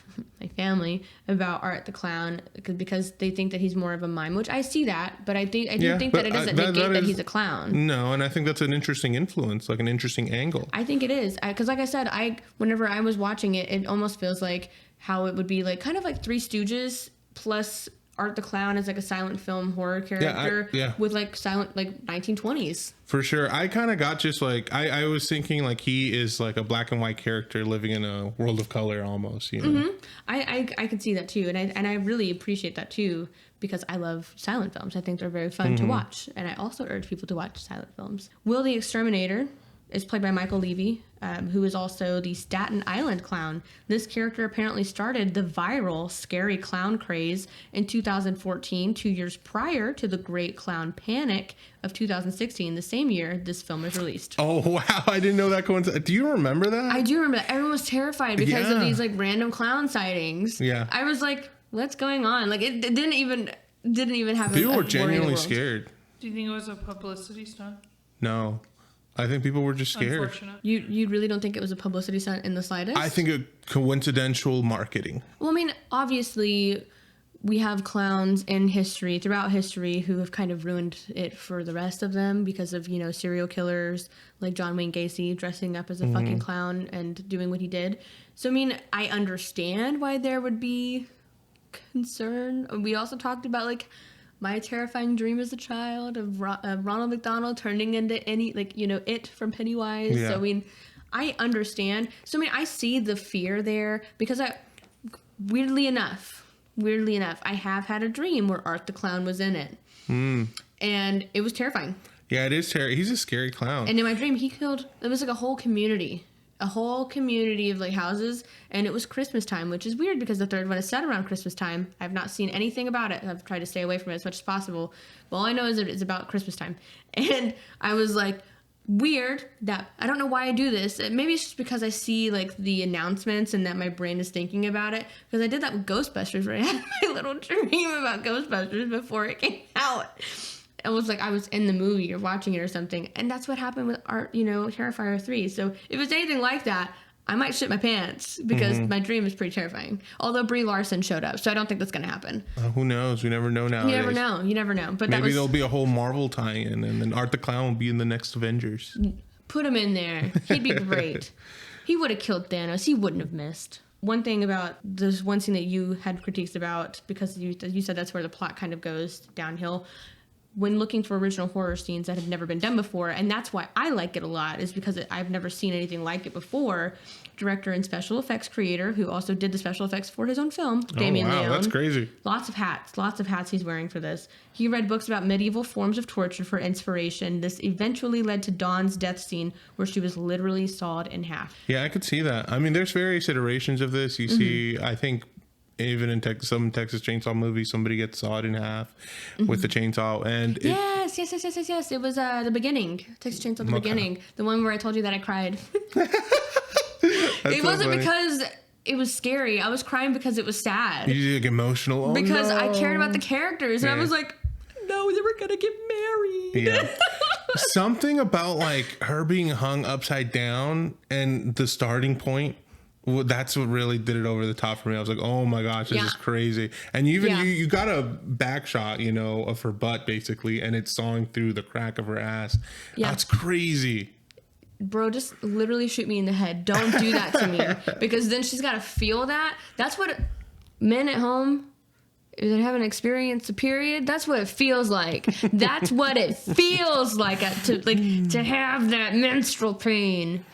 my family about Art the Clown, because they think that he's more of a mime, which I see that, but I do think that it doesn't negate that he's a clown. No, and I think that's an interesting influence, like an interesting angle. I think it is, because like I said, whenever I was watching it, it almost feels like how it would be like kind of like Three Stooges plus Art the Clown is like a silent film horror character with like silent, like 1920s. For sure. I kind of got just like, I was thinking like he is like a black and white character living in a world of color almost, you know? I could see that too. And I really appreciate that too, because I love silent films. I think they're very fun to watch. And I also urge people to watch silent films. Will the Exterminator is played by Michael Levy, who is also the Staten Island Clown. This character apparently started the viral scary clown craze in 2014, 2 years prior to the Great Clown Panic of 2016, the same year this film was released. Oh, wow. I didn't know that coincided. Do you remember that? I do remember that. Everyone was terrified because of these like random clown sightings. Yeah. I was like, what's going on? Like it didn't even have people were genuinely scared. Do you think it was a publicity stunt? No. I think people were just scared. Unfortunate. You really don't think it was a publicity stunt in the slightest? I think a coincidental marketing. Well, I mean, obviously, we have clowns in history, throughout history, who have kind of ruined it for the rest of them because of, you know, serial killers like John Wayne Gacy dressing up as a fucking clown and doing what he did. So, I mean, I understand why there would be concern. We also talked about, like, my terrifying dream as a child of Ronald McDonald turning into it from Pennywise. Yeah. So, I mean, I understand. So, I mean, I see the fear there because weirdly enough, I have had a dream where Art the Clown was in it. And it was terrifying. Yeah, it is terrifying. He's a scary clown. And in my dream, it was like a whole community of like houses, and it was Christmas time, which is weird because the third one is set around Christmas time. I've not seen anything about it. I've tried to stay away from it as much as possible. But all I know is that it's about Christmas time. And I was like, weird that I don't know why I do this. Maybe it's just because I see like the announcements and that my brain is thinking about it. Because I did that with Ghostbusters, where I had my little dream about Ghostbusters before it came out. It was like I was in the movie or watching it or something. And that's what happened with Terrifier 3. So if it was anything like that, I might shit my pants because my dream is pretty terrifying. Although Brie Larson showed up, so I don't think that's going to happen. Who knows? We never know nowadays. You never know. But maybe there'll be a whole Marvel tie-in, and then Art the Clown will be in the next Avengers. Put him in there. He'd be great. He would have killed Thanos. He wouldn't have missed. One thing about this one scene that you had critiques about, because you said that's where the plot kind of goes downhill. when looking for original horror scenes that had never been done before, and that's why I like it a lot, is because I've never seen anything like it before. Director and special effects creator, who also did the special effects for his own film, Damien Leone. That's crazy. Lots of hats he's wearing for this. He read books about medieval forms of torture for inspiration. This eventually led to Dawn's death scene, where she was literally sawed in half. Yeah, I could see that. I mean, there's various iterations of this. You see, I think, even in some Texas Chainsaw movies, somebody gets sawed in half with the chainsaw. And yes. It was the beginning. Texas Chainsaw, the beginning. The one where I told you that I cried. It wasn't because it was scary. I was crying because it was sad. You get emotional. Oh, because no. I cared about the characters. And I was like, no, they were going to get married. Yeah. Something about like her being hung upside down and the starting point. Well, that's what really did it over the top for me. I was like, oh my gosh, this is crazy. And you got a back shot, of her butt basically, and it's sawing through the crack of her ass. Yeah. That's crazy. Bro, just literally shoot me in the head. Don't do that to me. Because then she's got to feel that. That's what men at home that haven't experienced a period, that's what it feels like. That's what it feels like to have that menstrual pain.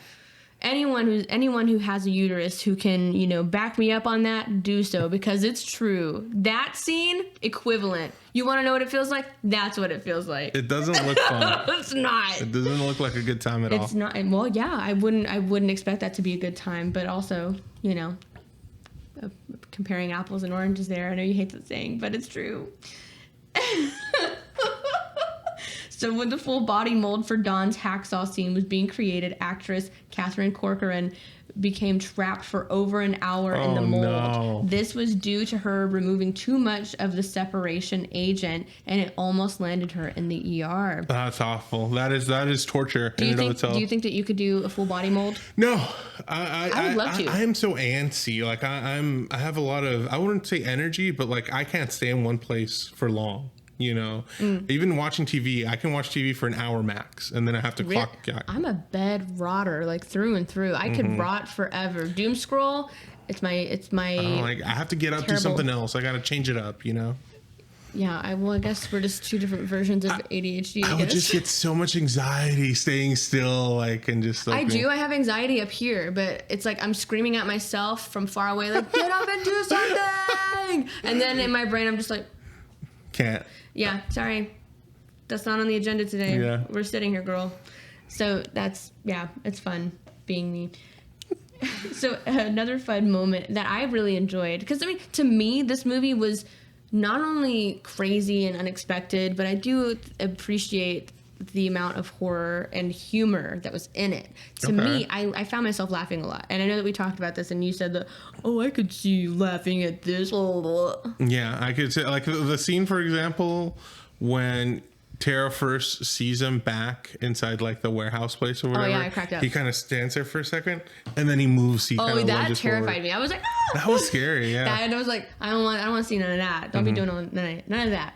Anyone who has a uterus who can, back me up on that, do so, because it's true. That scene, equivalent. You want to know what it feels like? That's what it feels like. It doesn't look fun. It's not. It doesn't look like a good time at all. It's not. Well, yeah, I wouldn't expect that to be a good time, but also, comparing apples and oranges there. I know you hate that saying, but it's true. So when the full body mold for Dawn's hacksaw scene was being created, actress Catherine Corcoran became trapped for over an hour in the mold. No. This was due to her removing too much of the separation agent, and it almost landed her in the ER. That's awful. That is torture in and of itself. Do you think that you could do a full body mold? No, I would love to. I am so antsy. Like I have a lot of, I wouldn't say energy, but like I can't stay in one place for long. Even watching TV, I can watch TV for an hour max, and then I have to clock. I'm a bed rotter, like through and through. I could rot forever. Doom scroll. It's my. I have to get up to something else. I got to change it up. Yeah, I guess we're just two different versions of ADHD. I would just get so much anxiety staying still, and just. I do. I have anxiety up here, but it's like I'm screaming at myself from far away, like get up and do something. And then in my brain, I'm just like, can't. Yeah, sorry. That's not on the agenda today. Yeah. We're sitting here, girl. So it's fun being me. So another fun moment that I really enjoyed, because to me, this movie was not only crazy and unexpected, but I do appreciate the amount of horror and humor that was in it. To me, I found myself laughing a lot. And I know that we talked about this, and you said that, I could see you laughing at this. Yeah, I could say, like, the scene, for example, when Tara first sees him back inside, like, the warehouse place or whatever. Oh, yeah, I cracked up. He kind of stands there for a second, and then he moves. That terrified me. I was like, That was scary, yeah. And I was like, I don't want to see none of that. Don't be doing none of that.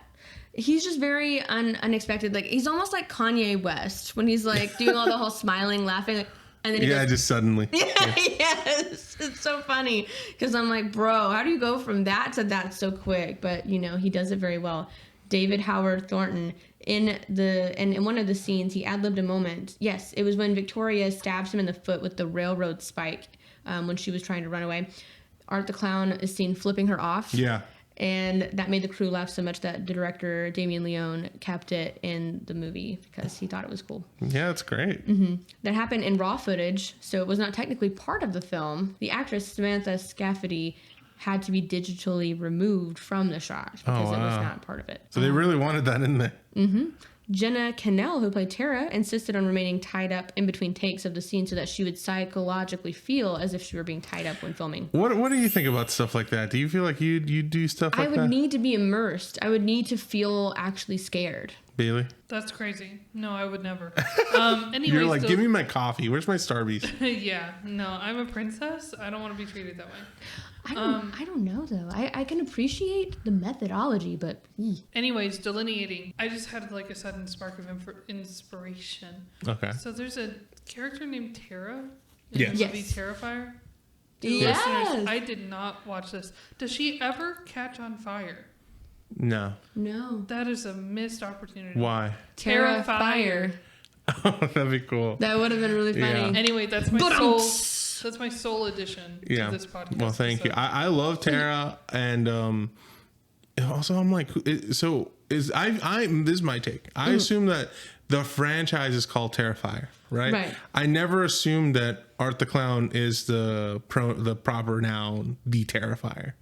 He's just very unexpected. Like, he's almost like Kanye West when he's like doing all the whole smiling, laughing, and then he goes, just suddenly. Yeah. Yes, it's so funny because I'm like, bro, how do you go from that to that so quick? But he does it very well. David Howard Thornton in one of the scenes, he ad-libbed a moment. Yes, it was when Victoria stabs him in the foot with the railroad spike when she was trying to run away. Art the Clown is seen flipping her off. Yeah. And that made the crew laugh so much that the director, Damien Leone, kept it in the movie because he thought it was cool. Yeah, that's great. That happened in raw footage, so it was not technically part of the film. The actress, Samantha Scafidi, had to be digitally removed from the shot because it was not part of it. So they really wanted that in there. Jenna Cannell, who played Tara, insisted on remaining tied up in between takes of the scene so that she would psychologically feel as if she were being tied up when filming. What do you think about stuff like that? Do you feel like you do stuff like that? I would need to be immersed. I would need to feel actually scared. Bailey? That's crazy. No, I would never. You're like, give me my coffee. Where's my Starbucks? Yeah, no, I'm a princess. I don't want to be treated that way. I don't know, though. I can appreciate the methodology, but... Anyways, delineating. I just had like a sudden spark of inspiration. Okay. So there's a character named Tara in Yes. the movie Terrifier. Yes. Listeners, I did not watch this. Does she ever catch on fire? No. No. That is a missed opportunity. Why? Terrifier. Oh, that'd be cool. That would have been really funny. Yeah. Anyway, that's my sole addition to this podcast. Well, thank you. I love Tara, and also I'm like, so is I this is my take. I assume that the franchise is called Terrifier, right? Right. I never assumed that Art the Clown is the proper noun, the Terrifier.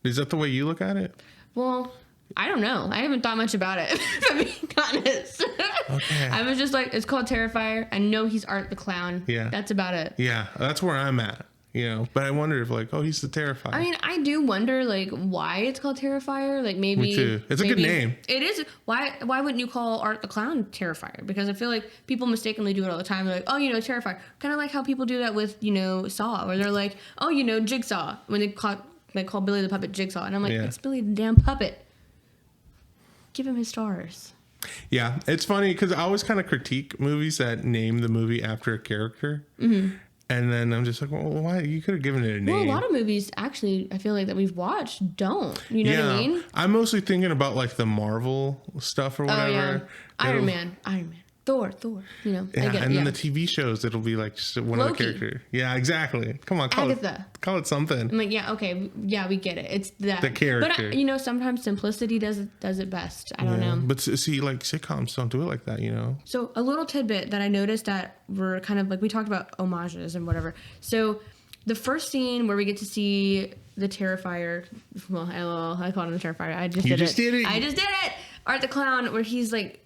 Is that the way you look at it? Well, I don't know. I haven't thought much about it, if I'm being honest. Okay. I was just like, it's called Terrifier. I know he's Art the Clown. Yeah. That's about it. Yeah, that's where I'm at. But I wonder if like, oh, he's the Terrifier. I mean, I do wonder like why it's called Terrifier. Like maybe Me too. It's a good name. It is. Why wouldn't you call Art the Clown Terrifier? Because I feel like people mistakenly do it all the time. They're like, oh, Terrifier. Kind of like how people do that with Saw, where they're like, oh, Jigsaw, when they call Billy the Puppet Jigsaw, and I'm like, it's Billy the damn puppet. Give him his stars. Yeah, it's funny because I always kind of critique movies that name the movie after a character. Mm-hmm. And then I'm just like, well, why? You could have given it a name. Well, a lot of movies, actually, I feel like that we've watched don't. You know what I mean? I'm mostly thinking about like the Marvel stuff or whatever. Oh, yeah. Iron Man. Thor. Yeah, and then the TV shows, it'll be like just one of the characters. Yeah, exactly. Come on, call it something. I'm like, yeah, okay, yeah, we get it. It's that the character. But sometimes simplicity does it best. I don't know. But see, like sitcoms don't do it like that, So a little tidbit that I noticed that were kind of like, we talked about homages and whatever. So the first scene where we get to see the Terrifier, well, I called him the Terrifier. I just did it. I just did it. Art the Clown, where he's like,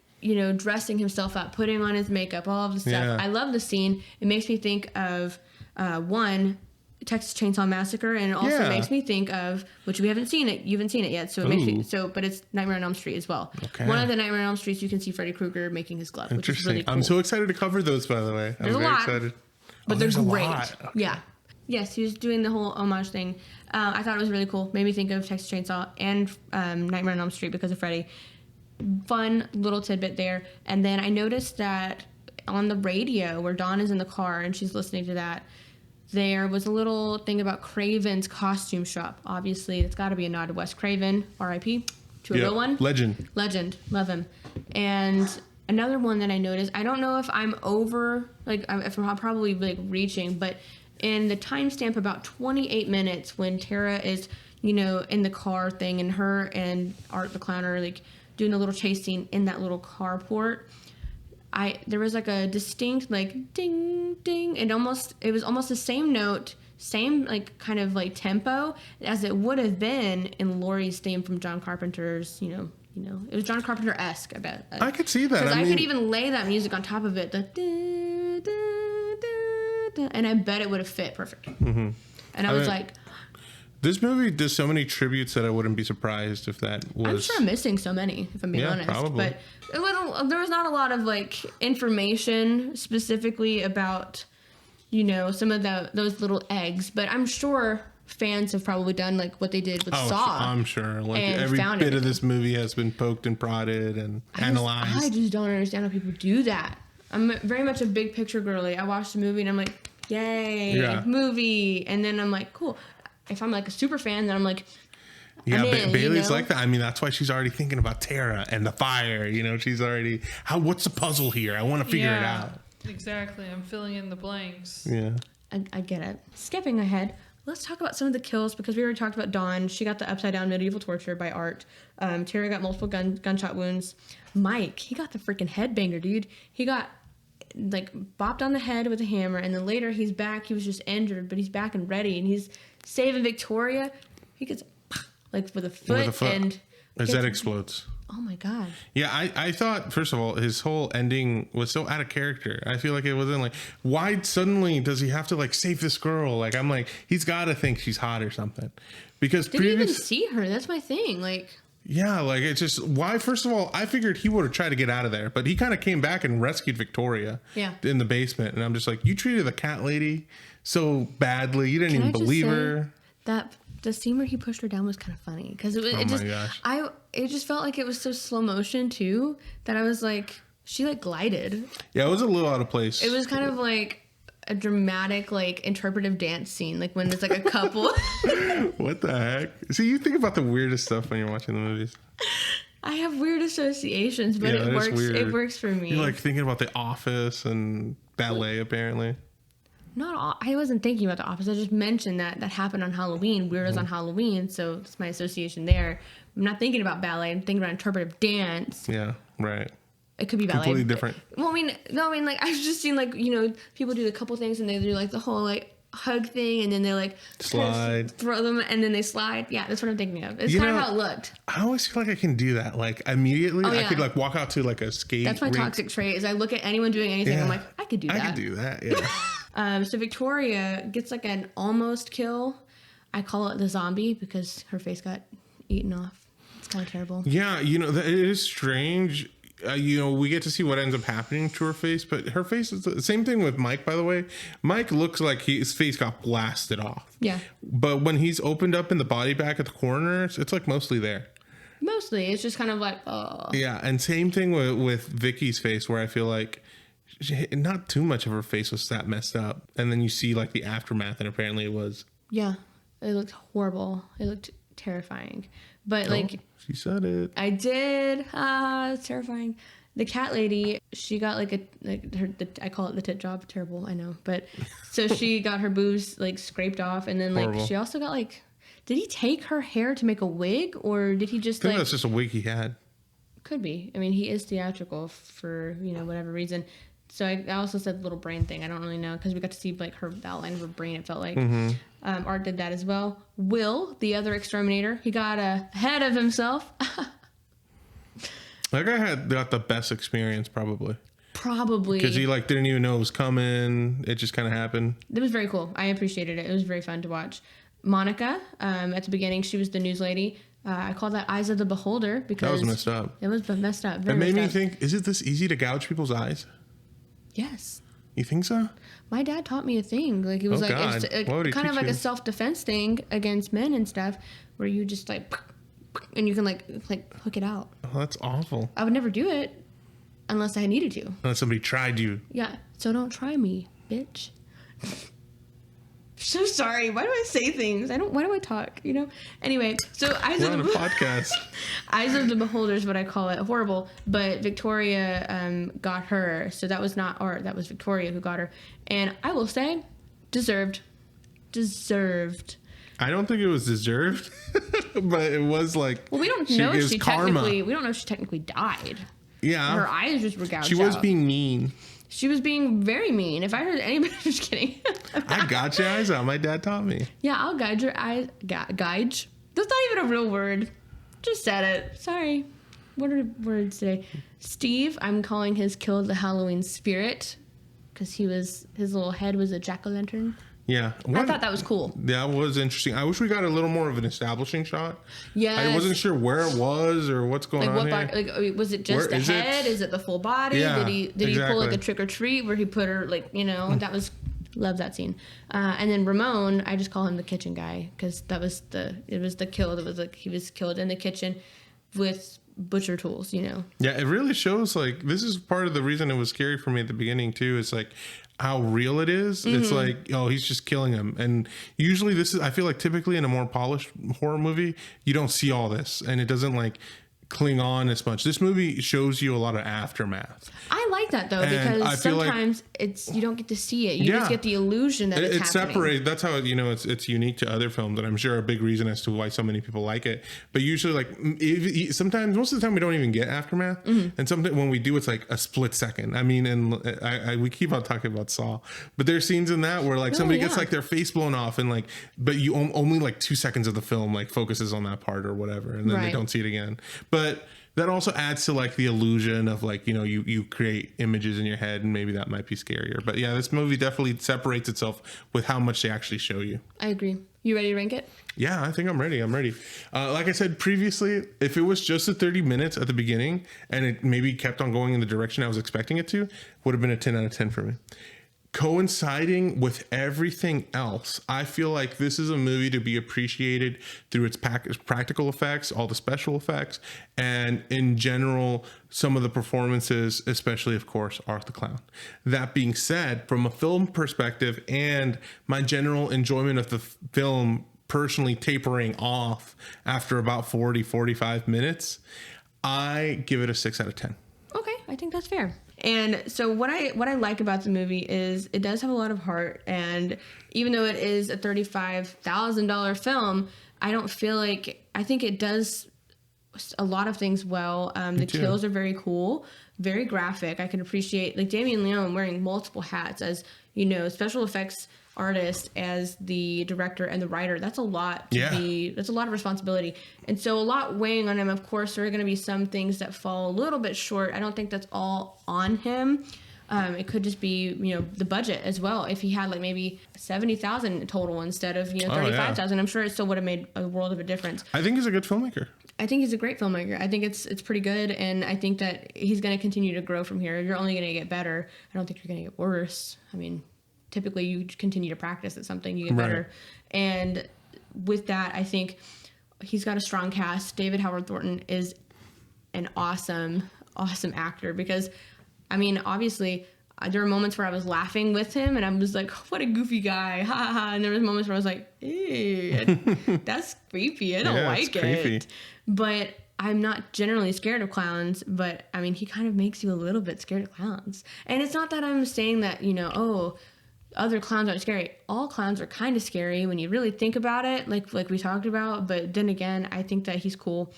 dressing himself up, putting on his makeup, all of the stuff. Yeah. I love the scene. It makes me think of Texas Chainsaw Massacre, and it also makes me think of, which we haven't seen it. You haven't seen it yet, so it makes me but it's Nightmare on Elm Street as well. Okay. One of the Nightmare on Elm Streets, you can see Freddy Krueger making his glove, which is really cool. I'm so excited to cover those, by the way. There's I'm very excited. But they're great. Okay. Yeah. Yes, he was doing the whole homage thing. I thought it was really cool. Made me think of Texas Chainsaw and Nightmare on Elm Street because of Freddy. Fun little tidbit there. And then I noticed that on the radio where Dawn is in the car and she's listening to that, there was a little thing about Craven's costume shop. Obviously, it's got to be a nod to Wes Craven, R.I.P. to a real one. Legend. Love him. And another one that I noticed, I don't know if I'm over, if I'm probably reaching, but in the timestamp about 28 minutes when Tara is, in the car thing, and her and Art the Clown are doing a little chase scene in that little carport. There was a distinct ding ding, and it was almost the same note, same kind of tempo as it would have been in Laurie's theme from John Carpenter's. It was John Carpenter-esque. I could see that. Because I could even lay that music on top of it, and I bet it would have fit perfect. Mm-hmm. And I was like. This movie does so many tributes that I wouldn't be surprised if that was. I'm sure I'm missing so many, if I'm being honest. Probably. But there was not a lot of information specifically about, some of those little eggs. But I'm sure fans have probably done what they did with Saw. I'm sure. Every bit of this movie has been poked and prodded and analyzed. I just don't understand how people do that. I'm very much a big picture girly. I watched the movie and I'm like, yay, movie. And then I'm like, cool. If I'm a super fan, then I'm like, Bailey's like that. I mean, that's why she's already thinking about Tara and the fire. She's already, what's the puzzle here? I want to figure it out. Exactly. I'm filling in the blanks. Yeah. I get it. Skipping ahead, let's talk about some of the kills because we already talked about Dawn. She got the upside down medieval torture by Art. Tara got multiple gunshot wounds. Mike, he got the freaking headbanger, dude. He got bopped on the head with a hammer, and then later he's back. He was just injured, but he's back and ready, and he's saving Victoria. He gets with a foot, and his head explodes. Oh my god. Yeah, I thought, first of all, his whole ending was so out of character. I feel like it wasn't why suddenly does he have to save this girl? I'm he's got to think she's hot or something, because did he even see her? That's my thing. Yeah, it's just why. First of all, I figured he would have tried to get out of there, but he kind of came back and rescued Victoria. In the basement, and I'm just you treated the cat lady so badly. You didn't even believe her. That the scene where he pushed her down was kind of funny because it just felt like it was so slow motion too that I was she glided. Yeah, it was a little out of place. It was kind of a dramatic, like, interpretive dance scene, like when there's like a couple. What the heck? See, you think about the weirdest stuff when you're watching the movies. I have weird associations, but Yeah, it works. weird. It works for me. You're like thinking about The Office and ballet, apparently. Not all. I wasn't thinking about The Office. I just mentioned that happened on Halloween. Weirdos on Halloween, so it's my association there. I'm not thinking about ballet. I'm thinking about interpretive dance. Yeah, right. It could be ballet. Completely different. Well, I mean, like, I've just seen, like, you know, people do a couple things and they do, like, the whole, like, hug thing, and then they, like, slide, throw them, and then they slide. Yeah, that's what I'm thinking of. It's kind of how it looked. I always feel like I can do that. Like, immediately, I could, like, walk out to, like, a skate That's my toxic trait, is I look at anyone doing anything, I'm like, I could do that. I could do that, yeah. So Victoria gets, like, an almost kill. I call it the zombie because her face got eaten off. It's kind of terrible. Yeah, you know, it is strange. You know, we get to see what ends up happening to her face, but her face is the same thing with Mike, by the way. Mike looks like his face got blasted off. Yeah. But when he's opened up in the body bag at the corners, it's like mostly there. Mostly. It's just kind of like, oh. Yeah, and same thing with Vicky's face, where I feel like not too much of her face was that messed up. And then you see like the aftermath, and apparently it was. Yeah, it looked horrible. It looked terrifying. But like, she said it. I did. It's terrifying. The cat lady, she got like I call it the tit job. Terrible, I know. But so she got her boobs like scraped off, and then like horrible. She also got like, did he take her hair to make a wig, or did he just I think that's just a wig he had. Could be. I mean, he is theatrical for, you know, whatever reason. So I also said little brain thing. I don't really know, because we got to see like her outline of her brain. It felt like Art did that as well. Will, the other exterminator, he got ahead of himself. That guy got the best experience probably because he like didn't even know it was coming. It just kind of happened. It was very cool. I appreciated it. It was very fun to watch. Monica, at the beginning, she was the news lady. I called that Eyes of the Beholder because that was messed up. It was messed up. It made me think: is it this easy to gouge people's eyes? Yes. You think so? My dad taught me a thing. Like, it was kind of like a self-defense thing against men and stuff, where you just like, and you can like hook it out. Oh, that's awful. I would never do it unless I needed to. Unless somebody tried you. Yeah. So don't try me, bitch. So sorry. Why do I say things? Why do I talk? You know? Anyway, so We're on a podcast. Eyes of the Beholder is what I call it. Horrible. But Victoria got her. So that was not Art. That was Victoria who got her. And I will say, deserved. I don't think it was deserved, but it was like. Well, we don't know if she technically died. Yeah. Her eyes just were gouged out. She was being mean. She was being very mean. If I heard anybody, just kidding. I got your eyes out. My dad taught me. Yeah, I'll guide your eyes. Guide? That's not even a real word. Just said it. Sorry. What are words today? Steve, I'm calling his killed the Halloween spirit because his little head was a jack-o'-lantern. Yeah. I thought that was cool. That was interesting. I wish we got a little more of an establishing shot. Yeah. I wasn't sure where it was or what's going on here. Was it just the head? Is it the full body? Yeah, did he pull like a trick or treat where he put her like, you know, that was, love that scene. And then Ramon, I just call him the kitchen guy because it was the kill. It was like he was killed in the kitchen with butcher tools, you know. Yeah, it really shows like this is part of the reason it was scary for me at the beginning too. It's like how real it is. It's like, oh, he's just killing him. And usually I feel like typically in a more polished horror movie, you don't see all this and it doesn't like cling on as much. This movie shows you a lot of aftermath. I like that though, because sometimes you don't get to see it. You just get the illusion that it's happening. Separated. That's how it's unique to other films, and I'm sure a big reason as to why so many people like it. But usually, like sometimes, most of the time, we don't even get aftermath, and sometimes when we do, it's like a split second. I mean, and we keep on talking about Saw, but there's scenes in that where like somebody gets like their face blown off, and like, but you only like 2 seconds of the film like focuses on that part or whatever, and then they don't see it again. But that also adds to like the illusion of like, you know, you create images in your head and maybe that might be scarier. But yeah, this movie definitely separates itself with how much they actually show you. I agree. You ready to rank it? Yeah, I think I'm ready. Like I said previously, if it was just the 30 minutes at the beginning and it maybe kept on going in the direction I was expecting it to, would have been a 10 out of 10 for me. coinciding with everything else, I feel like this is a movie to be appreciated through its practical effects, all the special effects, and in general, some of the performances, especially, of course, Art the Clown. That being said, from a film perspective and my general enjoyment of the film personally tapering off after about 45 minutes, I give it a 6 out of 10. Okay, I think that's fair. And so what I like about the movie is it does have a lot of heart, and even though it is a $35,000 film, I don't feel like, I think it does a lot of things well. The kills are very cool, very graphic. I can appreciate, like, Damien Leone wearing multiple hats as, you know, special effects artist, as the director and the writer. That's a lot that's a lot of responsibility, and so a lot weighing on him. Of course, there are going to be some things that fall a little bit short. I don't think that's all on him. It could just be, you know, the budget as well. If he had like maybe 70,000 total instead of, you know, 35,000, I'm sure it still would have made a world of a difference. I think he's a good filmmaker. I think he's a great filmmaker. I think it's pretty good, and I think that he's going to continue to grow from here. You're only going to get better. I don't think you're going to get worse. I mean, typically you continue to practice at something, you get better. And with that, I think he's got a strong cast. David Howard Thornton is an awesome actor, because, I mean, obviously there were moments where I was laughing with him and I was like, what a goofy guy, ha ha. And there was moments where I was like, hey, that's creepy. I don't like it. But I'm not generally scared of clowns, but I mean, he kind of makes you a little bit scared of clowns. And it's not that I'm saying that, you know, oh, other clowns aren't scary. All clowns are kind of scary when you really think about it, like we talked about. But then again, I think that he's cool.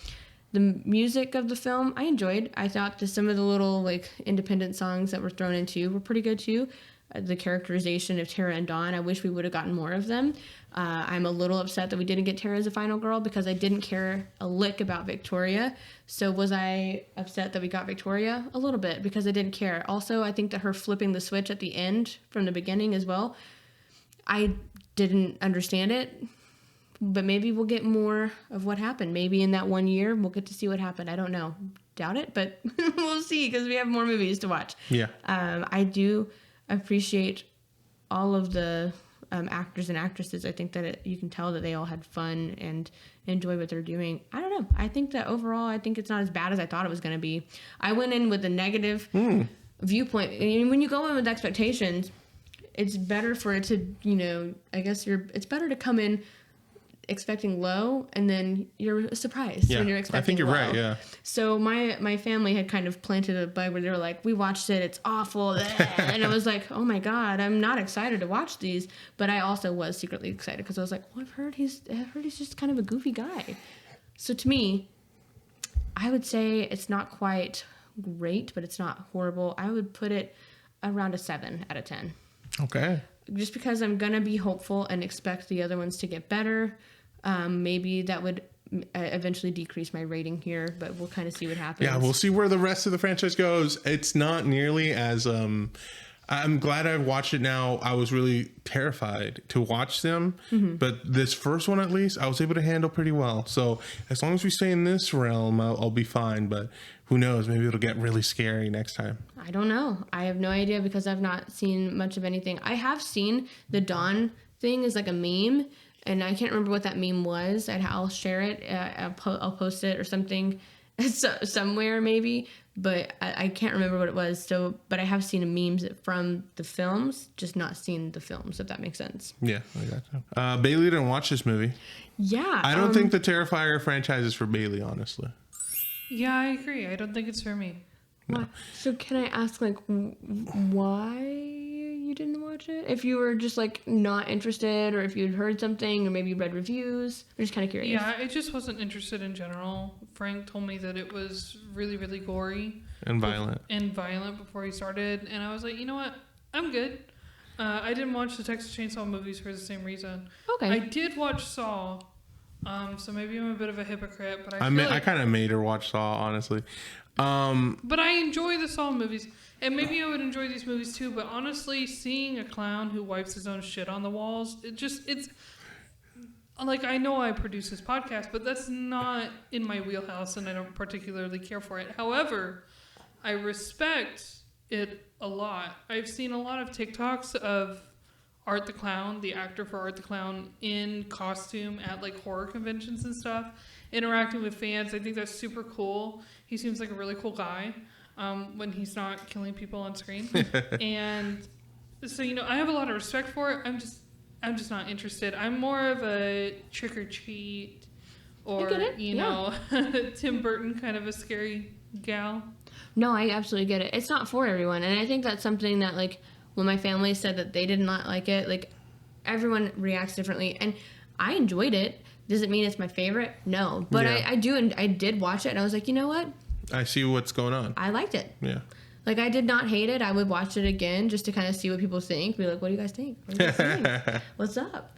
The music of the film, I enjoyed. I thought that some of the little like independent songs that were thrown into were pretty good too. The characterization of Tara and Dawn, I wish we would have gotten more of them. I'm a little upset that we didn't get Tara as a final girl, because I didn't care a lick about Victoria. So was I upset that we got Victoria? A little bit, because I didn't care. Also, I think that her flipping the switch at the end from the beginning as well, I didn't understand it. But maybe we'll get more of what happened. Maybe in that 1 year, we'll get to see what happened. I don't know. Doubt it, but we'll see, because we have more movies to watch. Yeah. I do appreciate all of the actors and actresses. I think that you can tell that they all had fun and enjoy what they're doing. I don't know. I think that overall, I think it's not as bad as I thought it was going to be. I went in with a negative viewpoint. And when you go in with expectations, it's better for it to, you know, I guess it's better to come in expecting low, and then you're surprised when you're expecting I think you're low. right, yeah. So my family had kind of planted a bug where they were like, we watched it, it's awful. And I was like, oh my God, I'm not excited to watch these. But I also was secretly excited, because I was like, well, I've heard he's just kind of a goofy guy. So to me, I would say it's not quite great, but it's not horrible. I would put it around a 7 out of 10. Okay. Just because I'm going to be hopeful and expect the other ones to get better. Maybe that would eventually decrease my rating here, but we'll kind of see what happens. Yeah, we'll see where the rest of the franchise goes. It's not nearly as... I'm glad I've watched it now. I was really terrified to watch them, but this first one, at least, I was able to handle pretty well. So as long as we stay in this realm, I'll be fine. But who knows? Maybe it'll get really scary next time. I don't know. I have no idea, because I've not seen much of anything. I have seen the Dawn thing as like a meme, and I can't remember what that meme was. I'll share it. I'll post it or something somewhere maybe, but I can't remember what it was. So, but I have seen memes from the films, just not seen the films, if that makes sense. Yeah, I got you. Bailey didn't watch this movie. Yeah. I don't think the Terrifier franchise is for Bailey, honestly. Yeah, I agree. I don't think it's for me. No. So can I ask, like, why you didn't watch it? If you were just, like, not interested, or if you'd heard something, or maybe you read reviews? I'm just kind of curious. Yeah, I just wasn't interested in general. Frank told me that it was really, really gory. And violent. Before he started. And I was like, you know what? I'm good. I didn't watch the Texas Chainsaw movies for the same reason. Okay. I did watch Saw. So maybe I'm a bit of a hypocrite, but I kind of made her watch Saw, honestly. But I enjoy the Saw movies, and maybe I would enjoy these movies too. But honestly, seeing a clown who wipes his own shit on the walls, it's like, I know I produce this podcast, but that's not in my wheelhouse, and I don't particularly care for it. However, I respect it a lot. I've seen a lot of TikToks of Art the Clown, the actor for Art the Clown, in costume at like horror conventions and stuff, interacting with fans. I think that's super cool. He seems like a really cool guy when he's not killing people on screen. And so, you know, I have a lot of respect for it. I'm just not interested. I'm more of a trick or treat or, you know, Tim Burton kind of a scary gal. No, I absolutely get it. It's not for everyone. And I think that's something that, like, when my family said that they did not like it, like, everyone reacts differently. And I enjoyed it. Does it mean it's my favorite? No. But I do, and I did watch it, and I was like, you know what? I see what's going on. I liked it. Yeah. Like, I did not hate it. I would watch it again just to kind of see what people think. Be like, what do you guys think? What do you guys think? What's up?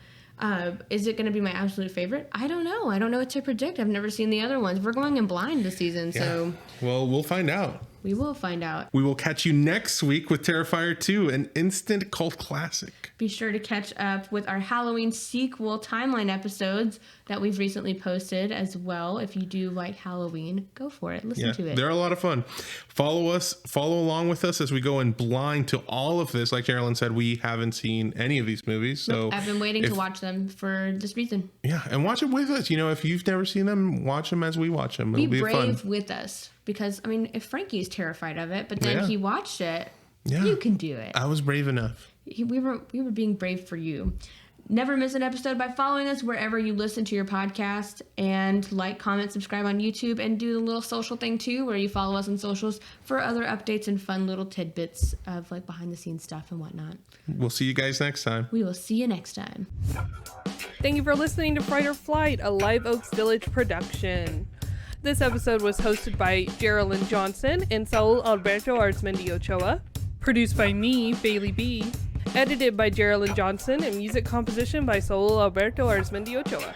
Is it going to be my absolute favorite? I don't know. I don't know what to predict. I've never seen the other ones. We're going in blind this season, so... Well, we'll find out. We will find out. We will catch you next week with Terrifier 2, an instant cult classic. Be sure to catch up with our Halloween sequel timeline episodes that we've recently posted as well. If you do like Halloween, go for it. Listen to it. They're a lot of fun. Follow along with us as we go in blind to all of this. Like Geraldine said, we haven't seen any of these movies. So I've been waiting to watch them for this reason. Yeah, and watch them with us. You know, if you've never seen them, watch them as we watch them. It'll be brave fun. with us. Because, I mean, if Frankie's terrified of it, but then he watched it, Yeah. You can do it. I was brave enough. We were being brave for you. Never miss an episode by following us wherever you listen to your podcast, and like, comment, subscribe on YouTube, and do the little social thing too, where you follow us on socials for other updates and fun little tidbits of like behind the scenes stuff and whatnot. We'll see you guys next time. We will see you next time. Thank you for listening to Fright or Flight, a Live Oaks Village production. This episode was hosted by Geraldine Johnson and Saul Alberto Arzmendi Ochoa. Produced by me, Bailey B. Edited by Geraldine Johnson and music composition by Saul Alberto Arzmendi Ochoa.